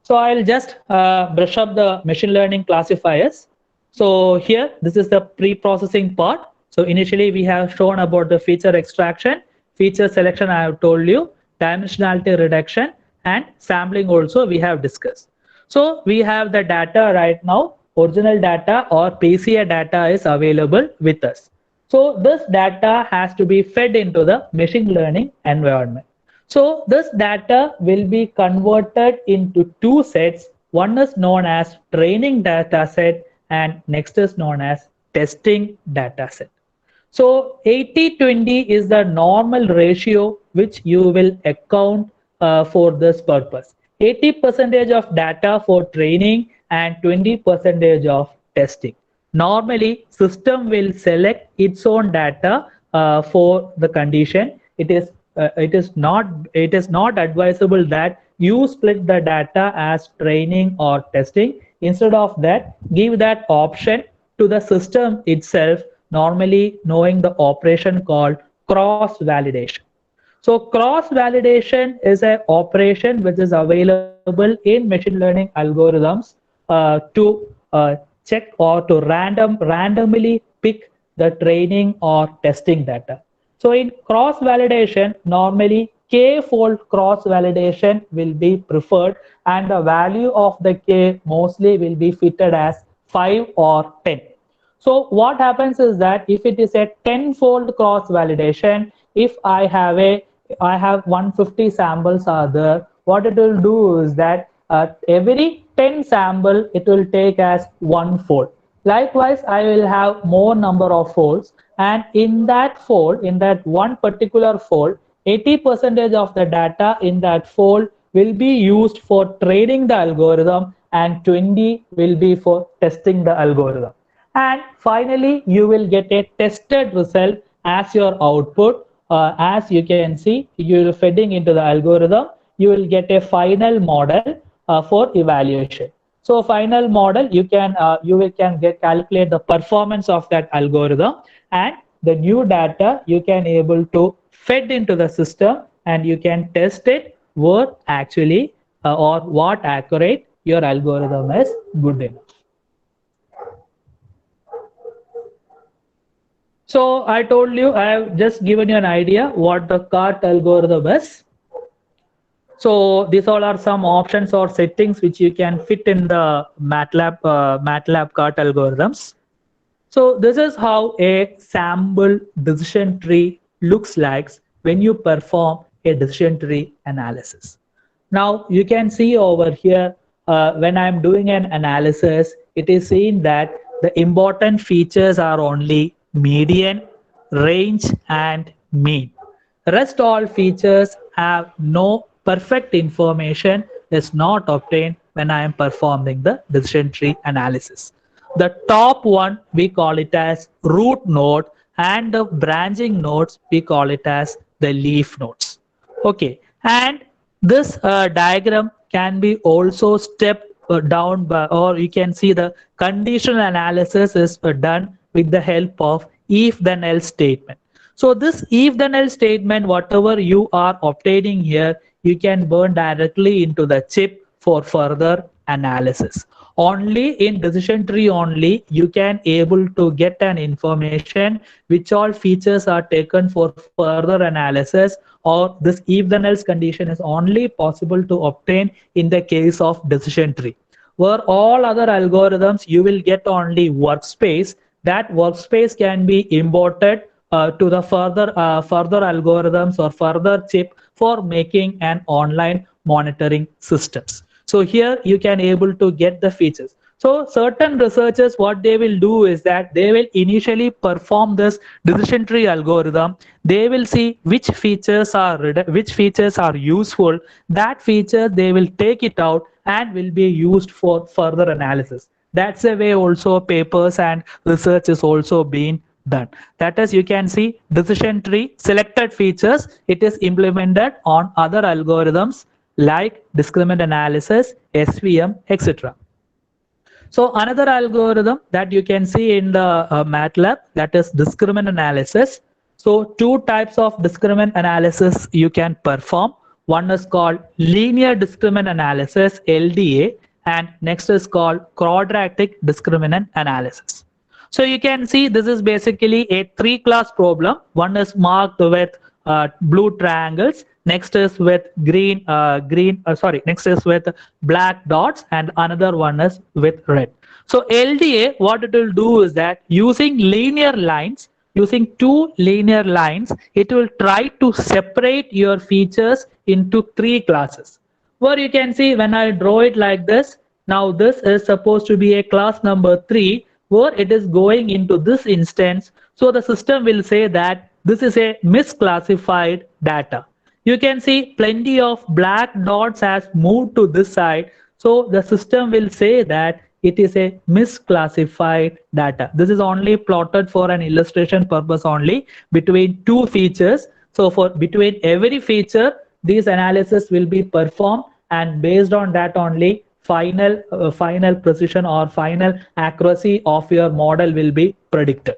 So I'll just brush up the machine learning classifiers. So here, this is the pre-processing part. So initially we have shown about the feature extraction, feature selection I have told you, dimensionality reduction, and sampling also we have discussed. So we have the data right now, original data or PCA data is available with us. So this data has to be fed into the machine learning environment. So this data will be converted into two sets. One is known as training data set and next is known as testing data set. So 80-20 is the normal ratio which you will account for this purpose. 80% of data for training and 20% of testing. Normally, system will select its own data for the condition. It is not advisable that you split the data as training or testing. Instead of that, give that option to the system itself, normally knowing the operation called cross validation. So cross validation is an operation which is available in machine learning algorithms to check or to randomly pick the training or testing data. So in cross validation, normally k-fold cross validation will be preferred, and the value of the k mostly will be fitted as 5 or 10. So what happens is that if it is a 10-fold cross validation, if I have 150 samples are there, what it will do is that every 10 sample it will take as 1 fold. Likewise, I will have more number of folds, and in that fold, in that one particular fold, 80% of the data in that fold will be used for training the algorithm and 20 will be for testing the algorithm. And finally, you will get a tested result as your output. As you can see, you will feeding into the algorithm, you will get a final model for evaluation. So final model, you can calculate the performance of that algorithm, and the new data you can able to fed into the system, and you can test it what actually or what accurate your algorithm is good enough. So I told you, I have just given you an idea what the CART algorithm is. So these all are some options or settings which you can fit in the MATLAB CART algorithms. So this is how a sample decision tree looks like when you perform a decision tree analysis. Now you can see over here, when I'm doing an analysis, it is seen that the important features are only median, range, and mean. Rest all features have no perfect information, is not obtained when I am performing the decision tree analysis. The top one, we call it as root node, and the branching nodes, we call it as the leaf nodes. Okay, and this diagram can be also stepped down by, or you can see the conditional analysis is done with the help of if then else statement. So this if then else statement, whatever you are obtaining here, you can burn directly into the chip for further analysis. Only in decision tree only you can able to get an information which all features are taken for further analysis, or this if then else condition is only possible to obtain in the case of decision tree. Where all other algorithms you will get only workspace, that workspace can be imported to the further algorithms or further chip for making an online monitoring systems. So here you can able to get the features. So certain researchers, what they will do is that they will initially perform this decision tree algorithm. They will see which features are useful. That feature they will take it out and will be used for further analysis. That's the way also papers and research is also being done. That is, you can see decision tree selected features, it is implemented on other algorithms like discriminant analysis, SVM, etc. So another algorithm that you can see in the MATLAB, that is discriminant analysis. So two types of discriminant analysis you can perform. One is called linear discriminant analysis, LDA, and next is called quadratic discriminant analysis. So you can see this is basically a 3-class problem. One is marked with blue triangles. Next is with next is with black dots, and another one is with red. So LDA, what it will do is that using linear lines, using 2 linear lines, it will try to separate your features into 3 classes. Where you can see when I draw it like this, now this is supposed to be a class number 3, where it is going into this instance. So the system will say that this is a misclassified data. You can see plenty of black dots has moved to this side. So the system will say that it is a misclassified data. This is only plotted for an illustration purpose only between 2 features. So for between every feature, these analysis will be performed, and based on that only final precision or final accuracy of your model will be predicted.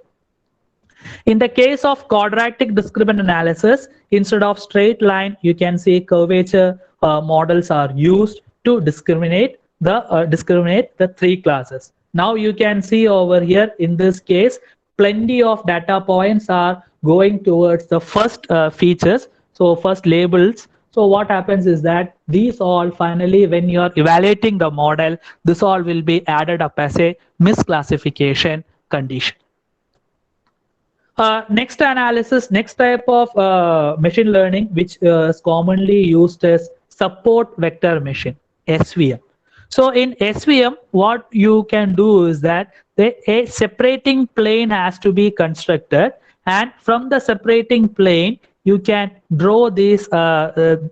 In the case of quadratic discriminant analysis, instead of straight line, you can see curvature models are used to discriminate the 3 classes. Now you can see over here in this case, plenty of data points are going towards the first features, so first labels. So what happens is that these all finally, when you are evaluating the model, this all will be added up as a misclassification condition. Next analysis, next type of machine learning, which is commonly used as support vector machine, SVM. So in SVM, what you can do is that a separating plane has to be constructed, and from the separating plane, you can draw these lines,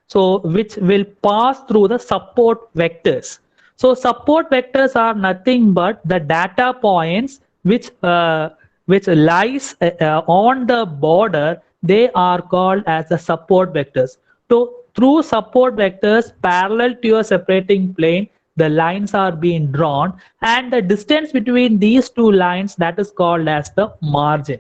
so which will pass through the support vectors. So support vectors are nothing but the data points which lies on the border. They are called as the support vectors. So through support vectors parallel to your separating plane, the lines are being drawn, and the distance between these 2 lines, that is called as the margin.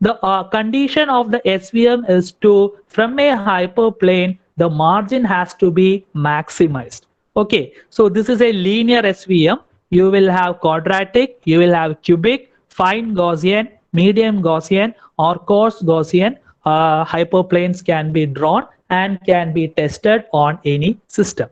The condition of the SVM is to, from a hyperplane, the margin has to be maximized. Okay, so this is a linear SVM. You will have quadratic, you will have cubic, fine Gaussian, medium Gaussian, or coarse Gaussian. Hyperplanes can be drawn and can be tested on any system.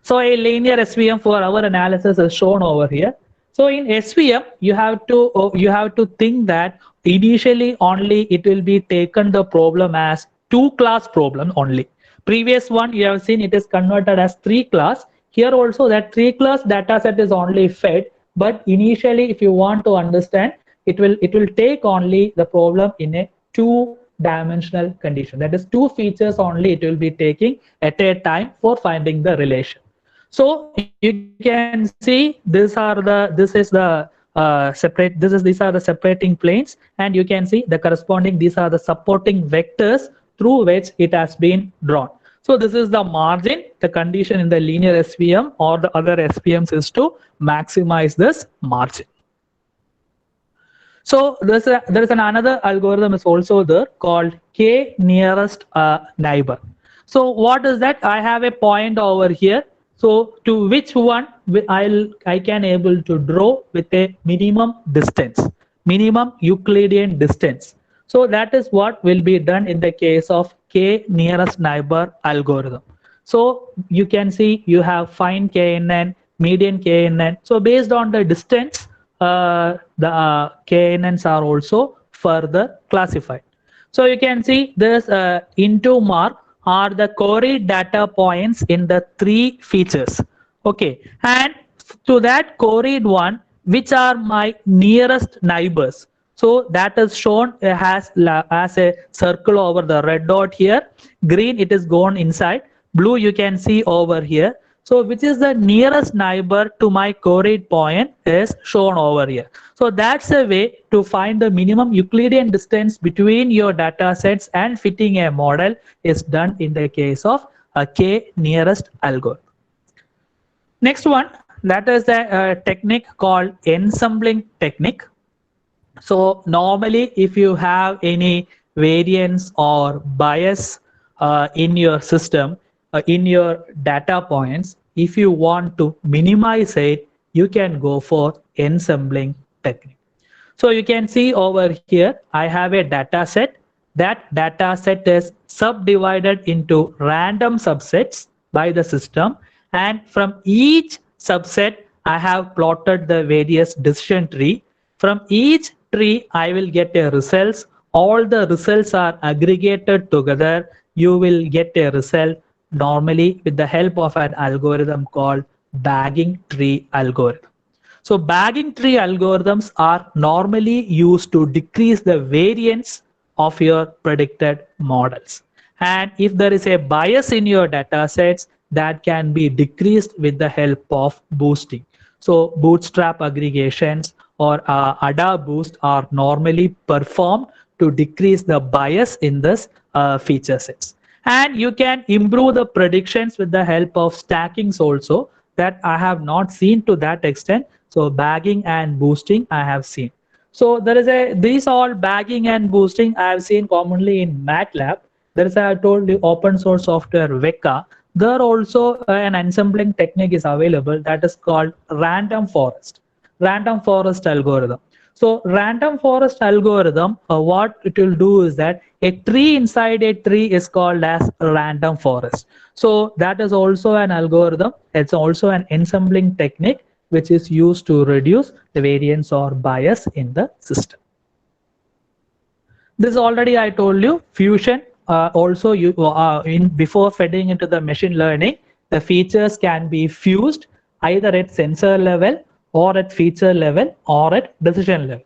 So a linear SVM for our analysis is shown over here. So in SVM, you have to think that initially only it will be taken the problem as 2-class problem only. Previous one you have seen it is converted as 3-class. Here also that 3-class data set is only fed, but initially if you want to understand, it will take only the problem in a 2-dimensional condition. That is 2 features only it will be taking at a time for finding the relation. So you can see these are the separating planes, and you can see the corresponding, these are the supporting vectors through which it has been drawn. So this is the margin. The condition in the linear SVM or the other SVMs is to maximize this margin. So there is another algorithm is also there called K nearest neighbor. So what is that? I have a point over here. So to which one I can able to draw with a minimum distance, minimum Euclidean distance. So that is what will be done in the case of K nearest neighbor algorithm. So you can see you have fine KNN, median KNN. So based on the distance, the KNNs are also further classified. So you can see this into mark are the covariate data points in the 3 features. Okay, and to that covariate one, which are my nearest neighbors. So that is shown as a circle over the red dot here. Green, it is gone inside. blue you can see over here. So which is the nearest neighbor to my coreed point is shown over here. So that's a way to find the minimum Euclidean distance between your data sets and fitting a model is done in the case of a K nearest algorithm. Next one, that is the technique called ensembling technique. So normally if you have any variance or bias in your system, in your data points, if you want to minimize it, you can go for ensembling technique. So you can see over here, I have a data set. That data set is subdivided into random subsets by the system. And from each subset, I have plotted the various decision tree. From each tree, I will get a results. All the results are aggregated together. You will get a result normally with the help of an algorithm called bagging tree algorithm. So bagging tree algorithms are normally used to decrease the variance of your predicted models. And if there is a bias in your data sets, that can be decreased with the help of boosting. So bootstrap aggregations or AdaBoost are normally performed to decrease the bias in this feature sets. And you can improve the predictions with the help of stackings also, that I have not seen to that extent. So bagging and boosting I have seen. So there is these all bagging and boosting I have seen commonly in MATLAB. There is, I told you, open source software Weka. There also an ensembling technique is available that is called random forest algorithm. So random forest algorithm, what it will do is that a tree inside a tree is called as random forest. So that is also an algorithm. It's also an ensembling technique which is used to reduce the variance or bias in the system. This already I told you, fusion. Also, you before feeding into the machine learning, the features can be fused either at sensor level or at feature level or at decision level.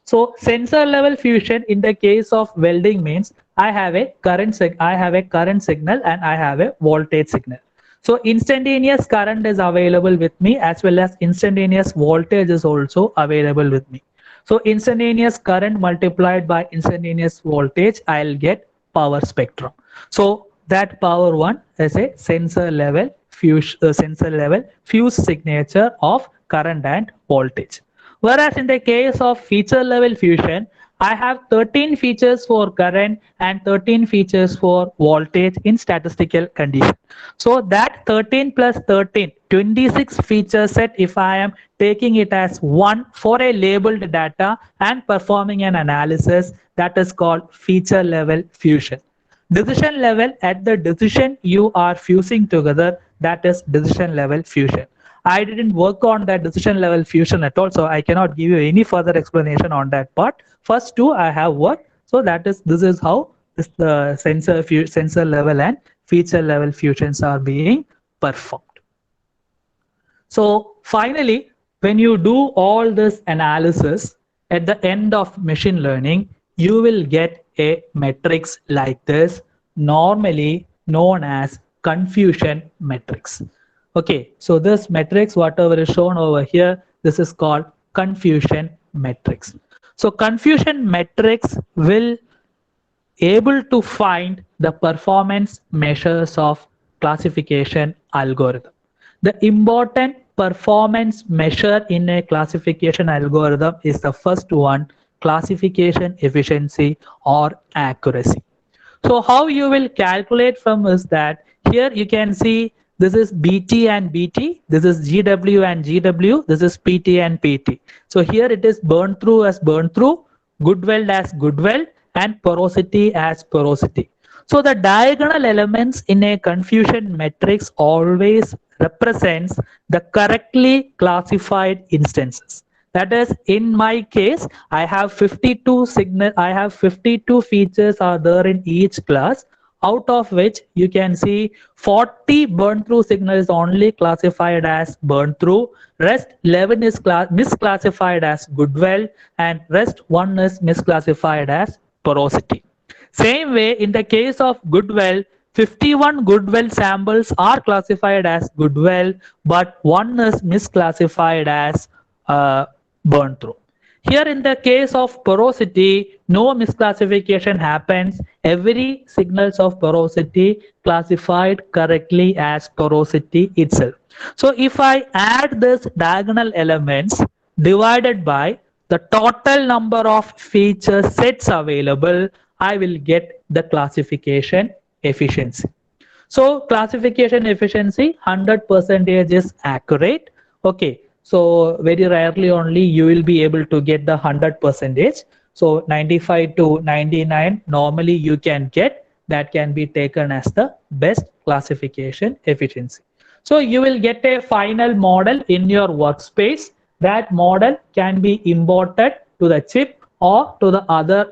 So sensor level fusion in the case of welding means I have a current signal and I have a voltage signal. So instantaneous current is available with me, as well as instantaneous voltage is also available with me. So instantaneous current multiplied by instantaneous voltage, I'll get power spectrum. So that power one is a sensor level fuse signature of current and voltage. Whereas in the case of feature level fusion, I have 13 features for current and 13 features for voltage in statistical condition. So that 13 plus 13, 26 feature set, if I am taking it as one for a labeled data and performing an analysis, that is called feature level fusion. Decision level, at the decision you are fusing together, that is decision level fusion. I didn't work on that decision level fusion at all, so I cannot give you any further explanation on that part. First two I have worked, so this is how the sensor level and feature level fusions are being performed. So finally, when you do all this analysis at the end of machine learning, you will get a matrix like this, normally known as confusion matrix. Okay, so this matrix, whatever is shown over here, this is called confusion matrix. So confusion matrix will able to find the performance measures of classification algorithm. The important performance measure in a classification algorithm is the first one, classification efficiency or accuracy. So how you will calculate from is that here you can see this is BT and BT, this is GW and GW, this is PT and PT. So here it is burn through as burn through, good weld as good weld, and porosity as porosity. So the diagonal elements in a confusion matrix always represents the correctly classified instances. That is, in my case, I have 52 features are there in each class, out of which you can see 40 burn through signal is only classified as burn through, rest 11 is misclassified as good weld, and rest 1 is misclassified as porosity. Same way, in the case of good weld, 51 Goodwell samples are classified as Goodwell, but one is misclassified as burn through. Here in the case of porosity, no misclassification happens. Every signals of porosity classified correctly as porosity itself. So if I add this diagonal elements divided by the total number of feature sets available, I will get the classification efficiency. So classification efficiency 100% is accurate. Okay, so very rarely only you will be able to get the 100%. So 95 to 99 normally you can get, that can be taken as the best classification efficiency. So you will get a final model in your workspace. That model can be imported to the chip or to the other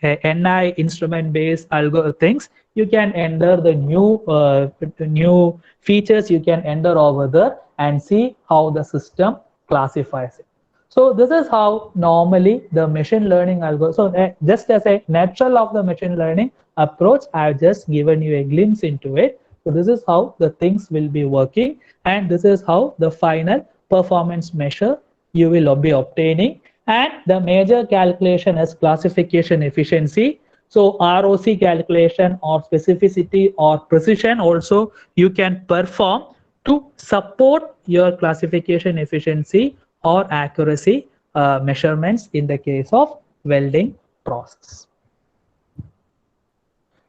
NI instrument based algorithms. You can enter the new features, you can enter over there and see how the system classifies it. So this is how normally the machine learning algorithm. So just as a natural of the machine learning approach, I have just given you a glimpse into it. So this is how the things will be working, and this is how the final performance measure you will be obtaining. And the major calculation is classification efficiency. So ROC calculation or specificity or precision also you can perform to support your classification efficiency or accuracy measurements in the case of welding process.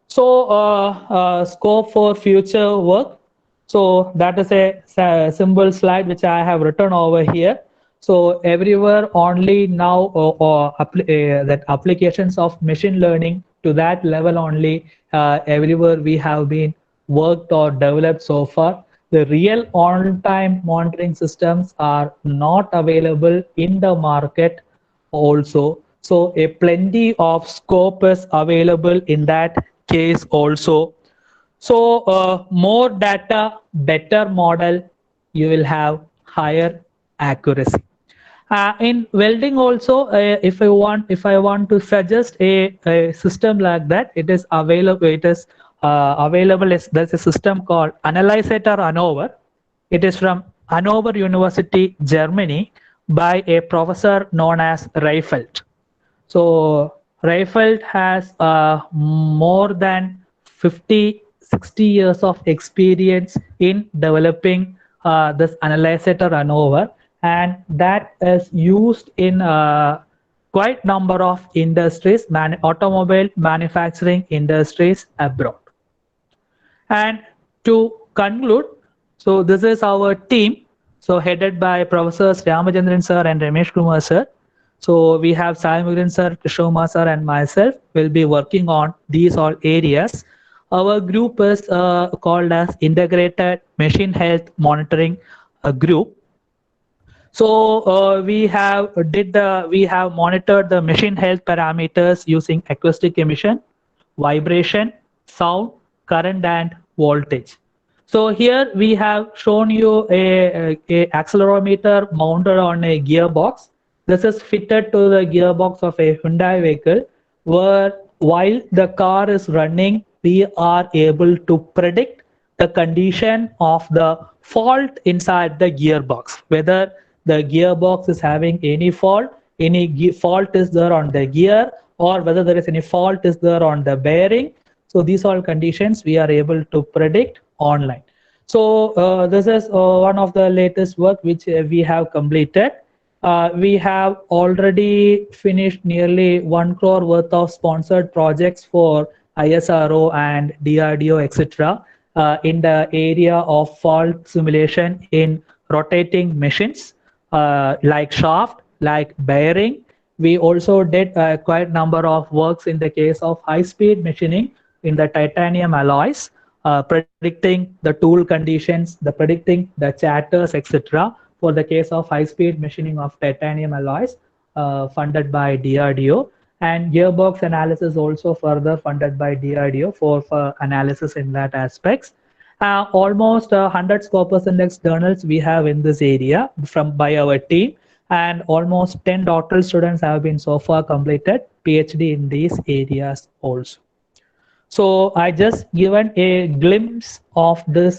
So scope for future work. So that is a simple slide which I have written over here. So everywhere only now that applications of machine learning to that level only everywhere we have been worked or developed so far. The real on-time monitoring systems are not available in the market also. So a plenty of scope is available in that case also. So more data, better model, you will have higher accuracy. In welding also, if I want to suggest a system like that, it is available. It is available. There's a system called Analysator Hannover. It is from Hannover University, Germany, by a professor known as Reifelt. So Reifelt has more than 50-60 years of experience in developing this Analysator Hannover, and that is used in quite number of industries, automobile manufacturing industries abroad. And to conclude, so this is our team, so headed by Professors Ramachandran sir and Ramesh Kumar sir. So we have Sai Murugan sir, Kishore sir, and myself will be working on these all areas. Our group is called as Integrated Machine Health Monitoring Group. So we have monitored the machine health parameters using acoustic emission, vibration, sound, current, and voltage. So here we have shown you a accelerometer mounted on a gearbox. This is fitted to the gearbox of a Hyundai vehicle, where while the car is running, we are able to predict the condition of the fault inside the gearbox, whether the gearbox is having any fault, fault is there on the gear, or whether there is any fault is there on the bearing. So these all conditions we are able to predict online. So this is one of the latest work which we have completed. We have already finished nearly 1 crore worth of sponsored projects for ISRO and DRDO, etc. In the area of fault simulation in rotating machines like shaft, like bearing. We also did quite a number of works in the case of high-speed machining in the titanium alloys, predicting the tool conditions, predicting the chatters, etc. for the case of high-speed machining of titanium alloys funded by DRDO, and gearbox analysis also further funded by DRDO for analysis in that aspects. Almost 100 Scopus Index journals we have in this area by our team, and almost 10 doctoral students have been so far completed PhD in these areas also. So I just given a glimpse of this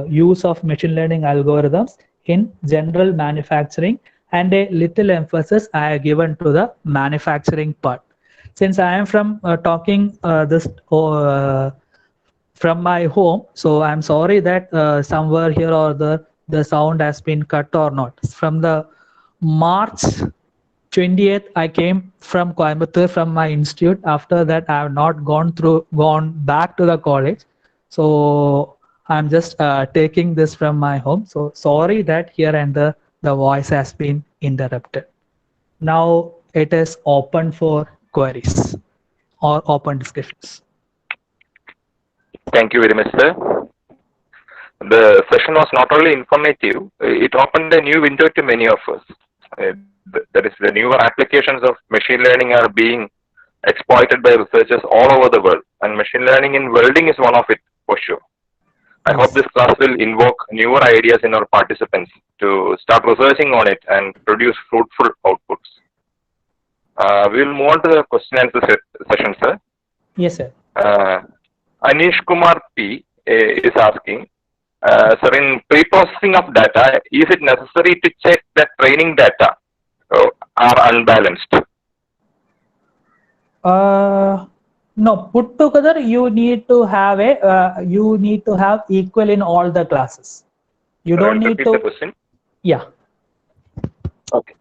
use of machine learning algorithms in general manufacturing, and a little emphasis I have given to the manufacturing part. Since I am from talking this from my home, so I'm sorry that somewhere here or there the sound has been cut or not. From the March 20th, I came from Coimbatore from my institute. After that, I have not gone back to the college. So I'm just taking this from my home. So sorry that here and there the voice has been interrupted. Now it is open for queries or open discussions. Thank you very much, sir. The session was not only informative, it opened a new window to many of us. That is, the newer applications of machine learning are being exploited by researchers all over the world, and machine learning in welding is one of it for sure. I hope this class will invoke newer ideas in our participants to start researching on it and produce fruitful outputs. We will move on to the question and answer session, sir. Yes, sir. Anish Kumar P is asking, sir, in pre-processing of data, is it necessary to check that training data are unbalanced? No, put together you need to have equal in all the classes. You don't need to. The question. Yeah. Okay.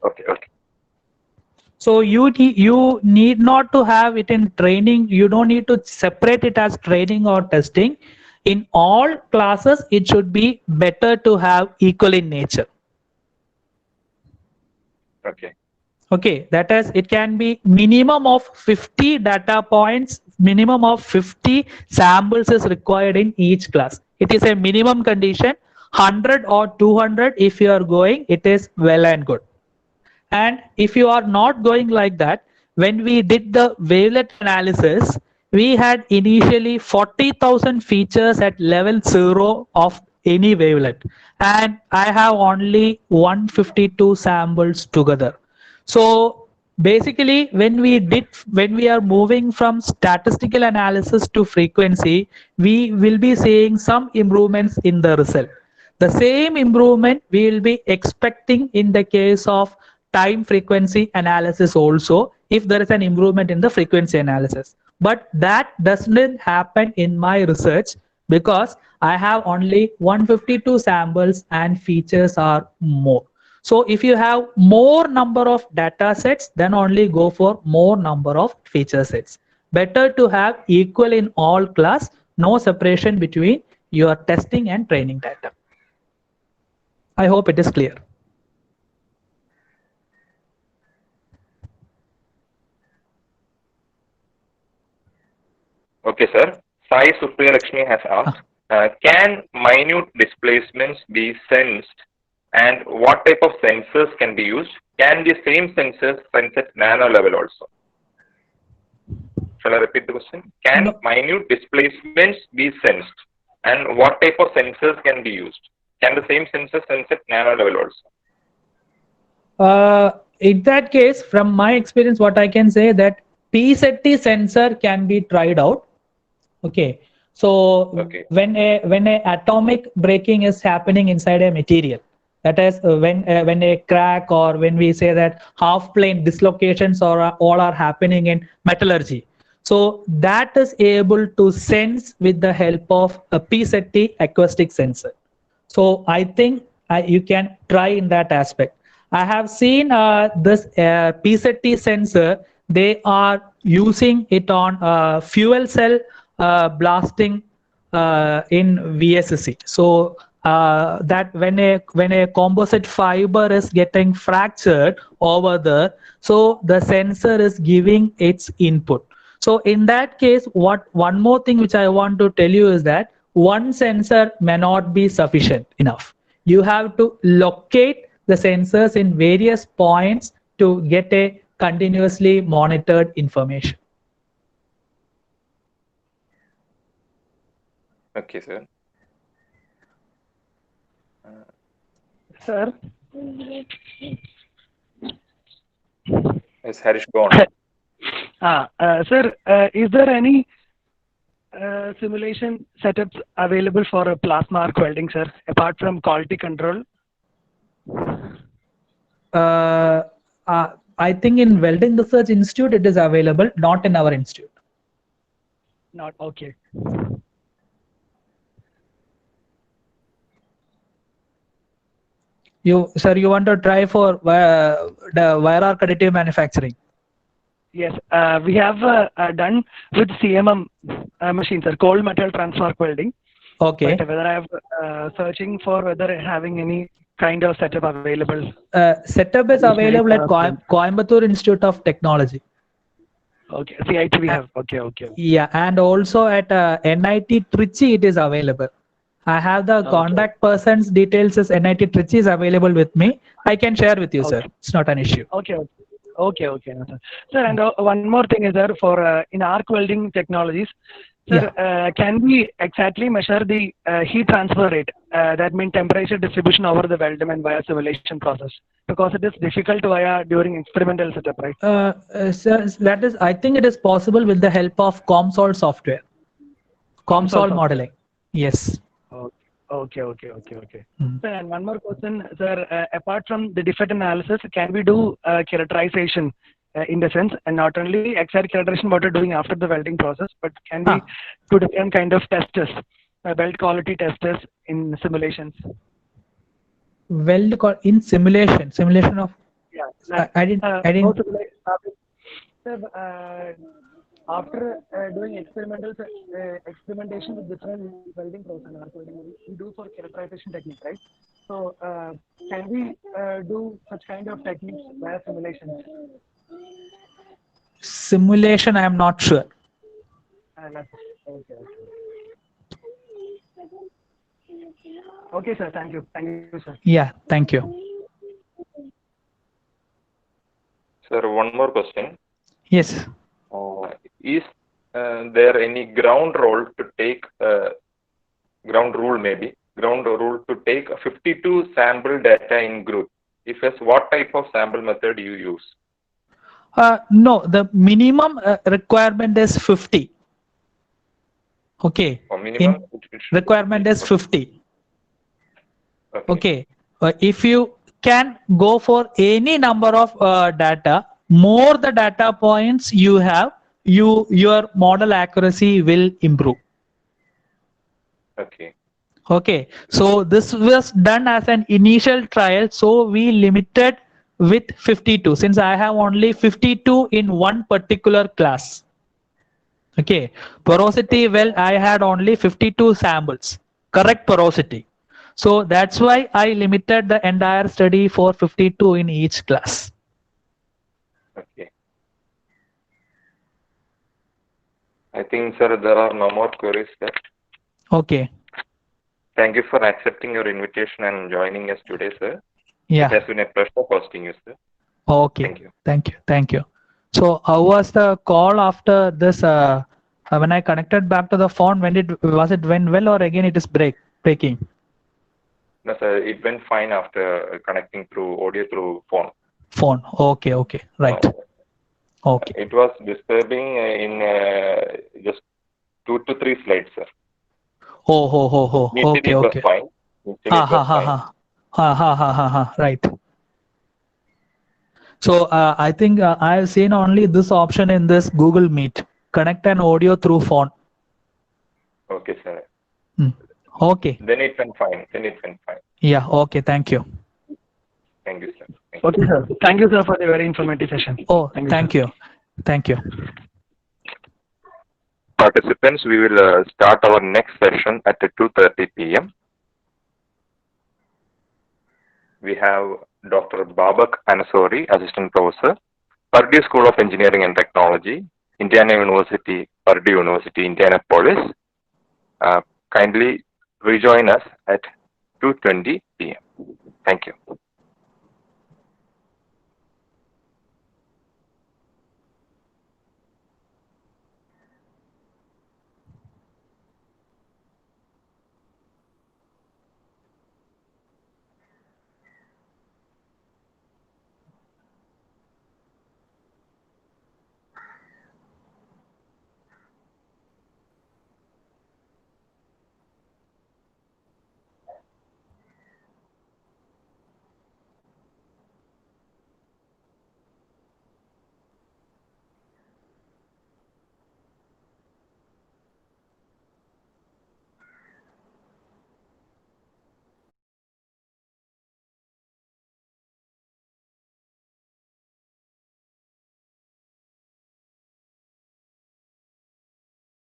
So you need not to have it in training. You don't need to separate it as training or testing. In all classes, it should be better to have equal in nature. Okay, that is, it can be minimum of 50 data points, minimum of 50 samples is required in each class. It is a minimum condition. 100 or 200 if you are going, it is well and good. And if you are not going like that, when we did the wavelet analysis, we had initially 40,000 features at level 0 of any wavelet, and I have only 152 samples together. So basically, when we are moving from statistical analysis to frequency, we will be seeing some improvements in the result. The same improvement we will be expecting in the case of time frequency analysis also, if there is an improvement in the frequency analysis. But that doesn't happen in my research because I have only 152 samples and features are more. So if you have more number of data sets, then only go for more number of feature sets. Better to have equal in all class, no separation between your testing and training data. I hope it is clear. Okay, sir. Sai Supriya Lakshmi has asked, can minute displacements be sensed, and what type of sensors can be used? Can the same sensors sense at nano level also? Shall I repeat the question? Can minute displacements be sensed, and what type of sensors can be used? Can the same sensor sense at nano level also? In that case, from my experience, what I can say that PSETI sensor can be tried out. Okay, so when a atomic breaking is happening inside a material, that is when a crack, or when we say that half plane dislocations all are happening in metallurgy, so that is able to sense with the help of a PSETI acoustic sensor. So I think you can try in that aspect. I have seen this PSETI sensor, they are using it on fuel cell blasting in VSC. So that when a composite fiber is getting fractured over there, so the sensor is giving its input. So in that case, one more thing which I want to tell you is that one sensor may not be sufficient enough. You have to locate the sensors in various points to get a continuously monitored information. Okay, sir. Sir. Yes, Harish, go on. Sir, is there any simulation setups available for plasma arc welding, sir, apart from quality control? I think in Welding Research Institute it is available, not in our institute. Not okay. Sir, you want to try for the wire arc additive manufacturing? Yes, we have done with CMM machines, sir, cold metal transfer arc welding. Okay. But whether I am searching for whether having any kind of setup available. Setup is available at Coimbatore Institute of Technology. Okay, CIT we have. Okay. Yeah, and also at NIT Trichy it is available. I have the contact person's details as NIT Trichy is available with me. I can share with you, sir. It's not an issue. Okay. No, sir. Sir, and one more thing is there for in arc welding technologies, sir, can we exactly measure the heat transfer rate? That means temperature distribution over the weldment via simulation process, because it is difficult via during experimental setup, right? Sir, that is, I think it is possible with the help of COMSOL software. COMSOL modeling. Yes. Okay. Sir, and one more question, sir. Apart from the defect analysis, can we do characterization in the sense, and not only exact characterization what we're doing after the welding process, but can we do different kind of testers, weld quality testers in simulations? In simulation of. Yeah. I didn't. Sir, after doing experimentation with different welding process, we do for characterization technique, right? So, can we do such kind of techniques via simulations? Simulation, I am not sure. Okay, sir. Thank you, sir. Yeah, thank you. Sir, one more question. Yes. Is there any ground rule to take ground rule to take 52 sample data in group? If yes, what type of sample method you use? No, the minimum requirement is 50. Okay. Minimum requirement is 50. Okay. If you can go for any number of data, more the data points you have, your model accuracy will improve. Okay. So this was done as an initial trial, so we limited with 52, since I have only 52 in one particular class. Okay, porosity, well, I had only 52 samples, correct porosity. So that's why I limited the entire study for 52 in each class. Okay. I think, sir, there are no more queries left. Okay. Thank you for accepting your invitation and joining us today, sir. Yeah. It has been a pleasure hosting you, sir. Okay. Thank you. So how was the call after this? When I connected back to the phone, was it went well, or again it is breaking? No, sir, it went fine after connecting through audio through phone. Okay, right. Okay. It was disturbing in just 2 to 3 slides, sir. Okay. It was fine. Right. So I think I have seen only this option in this Google Meet. Connect an audio through phone. Okay, sir. Okay. Then it went fine. Yeah. Okay. Thank you. Thank you, sir. Okay, sir. Thank you, sir, for the very informative session. Oh, thank you. Participants, we will start our next session at 2:30 p.m. We have Dr. Babak Anasori, Assistant Professor, Purdue School of Engineering and Technology, Indiana University, Purdue University, Indianapolis. Kindly rejoin us at 2:20 p.m. Thank you.